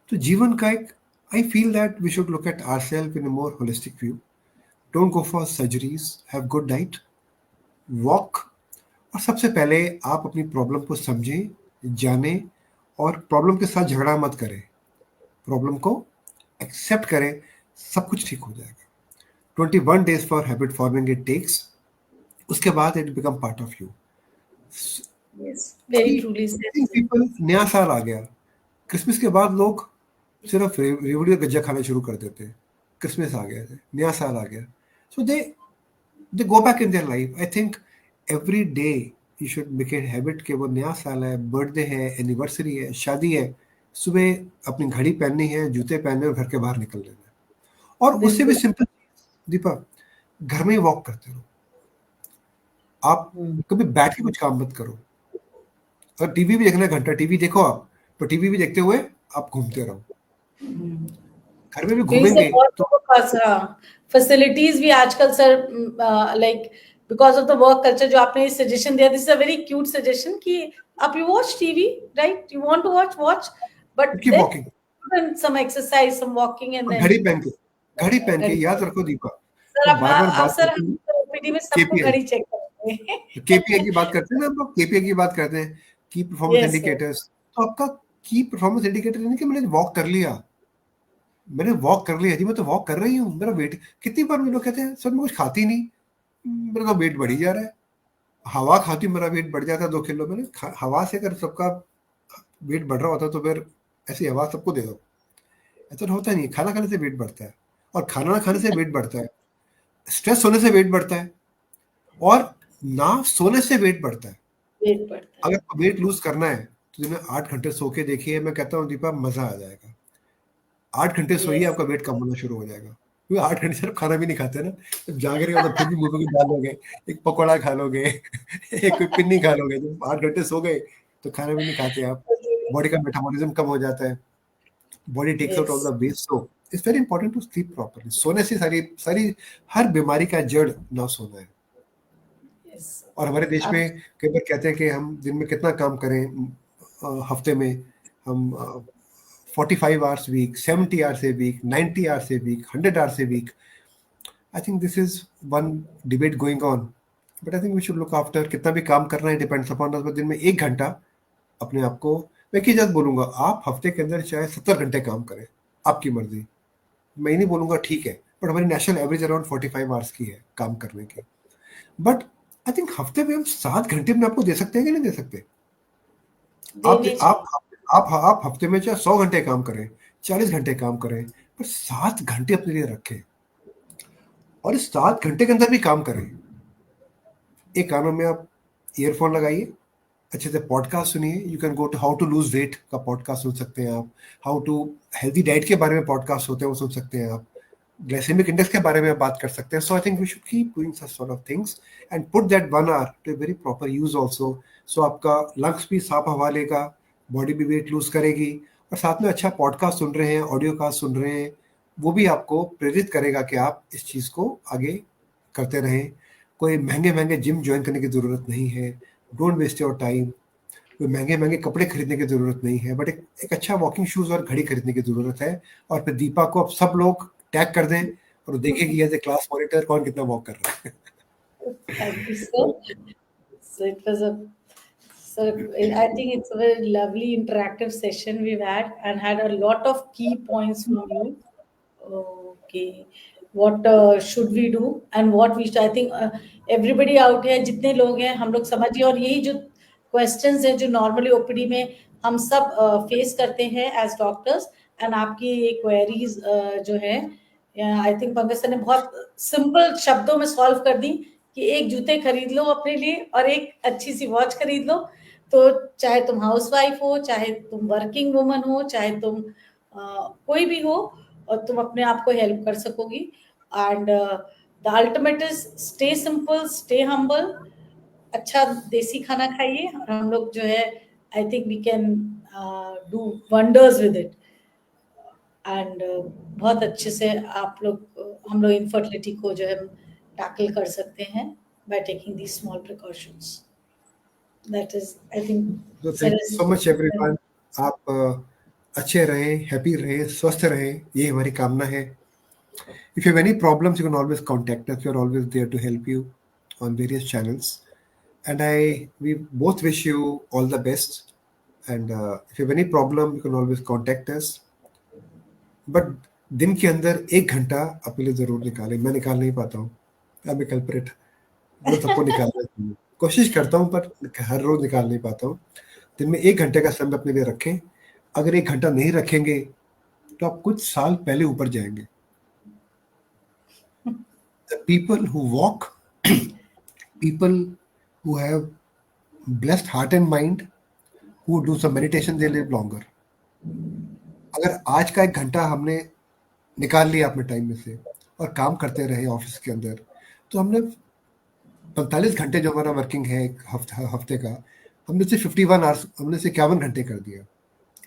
तो जीवन का एक, I feel that we should look at ourselves in a more holistic view. Don't go for surgeries, have good diet, walk, और सबसे पहले आप अपनी problem को समझें, जानें, और प्रॉब्लम के साथ झगड़ा मत करें, प्रॉब्लम को एक्सेप्ट करें, सब कुछ ठीक हो जाएगा। 21 days for habit forming it takes, उसके बाद it become part of you. Yes. Very truly said. People, नया साल आ गया, क्रिसमस के बाद लोग सिर्फ रेवड़ी और गज्जा खाना शुरू कर देते हैं। क्रिसमस आ गया, नया साल आ गया, so they go back in their life. I think every day you should make it habit कि वो नया साल है, बर्थडे है, एनिवर्सरी है, शादी है, सुबह अपनी घड़ी पहननी है, जूते पहनने और घर के बाहर निकल लेना है। और उससे भी बिल्कुल। सिंपल दीपा, घर में ही वॉक करते रहो। आप कभी बैठ के कुछ काम मत करो। अगर टीवी भी देखना है, घंटा टीवी देखो आप, तो टीवी भी देखते हुए आप घूमते रहो। घर में भी क्योंकि इससे घूमेंगे बहुत तो लोगों के पास, हाँ, फैसिलिटीज भी आजकल sir, like because of the work culture जो आपने सजेशन दिया, this is a very cute suggestion कि आप you watch TV, right, you want to watch but keep walking, then some exercise, some walking and then घड़ी पहन के घड़ी। याद रखो दीपा। सर मैं अब बार बार बात सर करती हम हूँ तो ओपीडी में सबको केपीआई, घड़ी चेक करते हैं। केपीआई की बात करते हैं ना, आप केपीआई की बात करते हैं, की परफॉर्मेंस यस सर। इंडिकेटर्स। तो आपका की परफॉर्मेंस इंडिकेटर नहीं कि मैंने वॉक कर लिया, मैंने वॉक कर लिया जी, मैं तो वॉक कर रही हूँ, मेरा वेट। कितनी बार लोग कहते हैं सर मैं कुछ खाती नहीं, मेरा तो वेट बढ़ी जा रहा है। हवा खाती मेरा वेट बढ़ जाता है 2 किलो। मैंने हवा से अगर सबका वेट बढ़ रहा होता तो फिर ऐसी हवा सबको दे दो। ऐसा तो होता नहीं। खाना खाने से वेट बढ़ता है, और खाना ना खाने से वेट बढ़ता है, स्ट्रेस होने से वेट बढ़ता है, और ना सोने से वेट बढ़ता है। वेट बढ़ता है। अगर वेट लूज करना है तो दिन में 8 घंटे सो के देखिए, मैं कहता हूँ दीपा मजा आ जाएगा। 8 घंटे सोइए, यस। आपका वेट कम होना शुरू हो जाएगा। क्योंकि 8 घंटे सिर्फ खाना भी नहीं खाते ना, जब जाग रहे हो तो फिर भी मुंह में कुछ डालोगे, एक पकौड़ा खा लोगे, एक कोई पिन्नी खा लोगे। जब 8 घंटे सो गए तो खाना भी नहीं खाते आप, बॉडी का मेटाबॉलिज्म कम हो जाता है, body takes out all yes. The waste. So it's very important to sleep properly. सोने से सारी सारी हर बीमारी का जड़ ना सोना है। यस। और हमारे देश आप में कई बार कहते हैं कि हम दिन में कितना काम करें, हफ्ते में हम 45 hours week, 70 hours a week, 90 hours a week, 100 hours a week. I think this is one debate going on, but I think we should look after. कितना भी काम करना है डिपेंड्स अपॉन अस, दिन में 1 घंटा अपने आप को, मैं की जब बोलूंगा आप हफ्ते के अंदर चाहे 70 घंटे काम करें, आपकी मर्जी। मैं ही नहीं बोलूंगा ठीक है, बट हमारी नेशनल एवरेज अराउंड 45 आवर्स की है काम करने की। बट आई थिंक हफ्ते में हम 7 घंटे में आपको दे सकते हैं कि नहीं दे सकते? आप देने आप चाहिए। आप हफ्ते में चाहे 100 घंटे काम करें, 40 घंटे काम करें, पर 7 घंटे अपने लिए रखें, और इस 7 घंटे के अंदर भी काम करें। एक कानों में आप ईयरफोन लगाइए, अच्छे से पॉडकास्ट सुनिए। You can go to how to lose weight का पॉडकास्ट सुन सकते हैं आप, हाउ टू हेल्दी डाइट के बारे में पॉडकास्ट होते हैं वो सुन सकते हैं आप, ग्लाइसेमिक इंडेक्स के बारे में बात कर सकते हैं। So I think we should keep doing such sort of things and put that 1 hour to very proper use also. So आपका लंग्स भी साफ हवा लेगा, बॉडी भी वेट लूज करेगी, और साथ में अच्छा पॉडकास्ट सुन रहे हैं, ऑडियो कास्ट सुन रहे हैं, वो भी आपको प्रेरित करेगा कि आप इस चीज़ को आगे करते रहें। कोई महंगे महंगे जिम ज्वाइन करने की ज़रूरत नहीं है, डोंट वेस्ट योर टाइम। कोई महंगे महंगे कपड़े खरीदने की ज़रूरत नहीं है, बट एक अच्छा वॉकिंग शूज़ और घड़ी खरीदने की ज़रूरत है। और फिर दीपा को अब सब लोग टैग कर दें और देखेगी एज ए क्लास मॉनिटर कौन कितना वॉक कर रहा है. Thank you, sir. So it was a so I think it's a very lovely interactive session we've had a lot of key points from you. Okay, what should we do and what we should, I think everybody out here जितने लोग हैं हम लोग समझिए, और यही जो questions हैं जो normally OPD में हम सब face करते हैं as doctors, and आपकी ये queries जो है आई थिंक पंकज सर ने बहुत सिंपल शब्दों में सॉल्व कर दी कि एक जूते खरीद लो अपने लिए और एक अच्छी सी वॉच खरीद लो, तो चाहे तुम हाउसवाइफ हो, चाहे तुम वर्किंग वुमन हो, चाहे तुम कोई भी हो, और तुम अपने आप को हेल्प कर सकोगी. And the ultimate is stay simple, stay humble, अच्छा देसी खाना खाइए, और हम लोग जो है I think we can do wonders with it. And बहुत अच्छे से आप लोग हम लोग इनफर्टिलिटी को जो है टैकल कर सकते हैं by taking these small precautions. That is I think. Thank you so much everyone. आप अच्छे रहें, हैप्पी रहें, स्वस्थ रहें, ये हमारी कामना है. If you have any problems, you can always contact us. We are always there to help you on various channels. And we both wish you all the best. And if you have any problem, you can always contact us. But दिन के अंदर 1 घंटा अपने लिए जरूर निकालें. मैं निकाल नहीं पाता हूँ. I'm a culprit. मैं सबको निकालना चाहिए. कोशिश करता हूँ पर हर रोज निकाल नहीं पाता हूँ. दिन में 1 घंटे का समय अपने लिए रखें. अगर 1 घंटा नहीं रखेंगे तो आप कुछ साल पहले ऊपर जाएंगे. The people who walk, people who have blessed heart and mind, who do some meditation, they live longer. अगर आज का 1 घंटा हमने निकाल लिया अपने टाइम में से और काम करते रहे ऑफिस के अंदर, तो हमने 45 घंटे जो हमारा वर्किंग है एक हफ्ते का, हमने से 51 आवर्स, हमने से 51 घंटे कर दिया.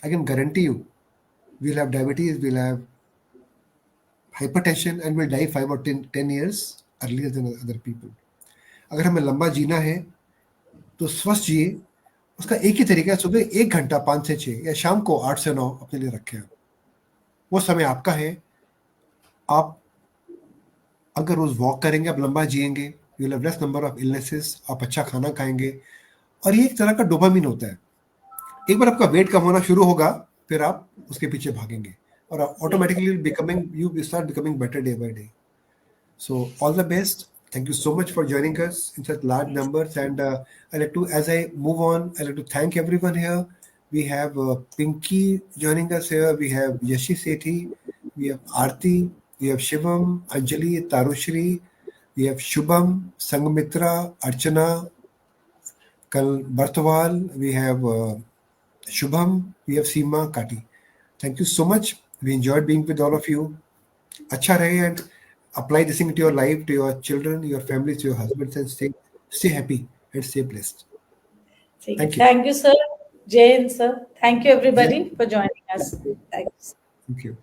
I can guarantee you, we'll have diabetes, we'll have hypertension, and we'll die 5 or 10 years earlier than other people. अगर हमें लंबा जीना है तो स्वस्थ जिए. उसका एक ही तरीका है, सुबह 1 घंटा 5 से 6 या शाम को 8 से 9 अपने लिए रखें. वो समय आपका है. आप अगर रोज वॉक करेंगे, आप लंबा जिएंगे, you will have less number of illnesses. आप अच्छा खाना खाएंगे, और ये एक तरह का डोपामिन होता है. एक बार आपका वेट कम होना शुरू होगा, फिर आप उसके पीछे भागेंगे और automatically you start becoming better day by day. So all the best. Thank you so much for joining us in such large numbers. And I like to, as I move on, I like to thank everyone here. We have Pinky joining us here. We have Yashi Sethi. We have Aarti. We have Shivam, Anjali, Tarushri. We have Shubham, Sangamitra, Archana, Kal Bartwal. We have Shubham. We have Seema Kati. Thank you so much. We enjoyed being with all of you. Acha rahe, and apply this into your life, to your children, your families, your husbands, and stay happy and stay blessed. Thank you. Thank you, sir. Jai Hind, sir. Thank you, everybody, for joining us. Thanks. Thank you.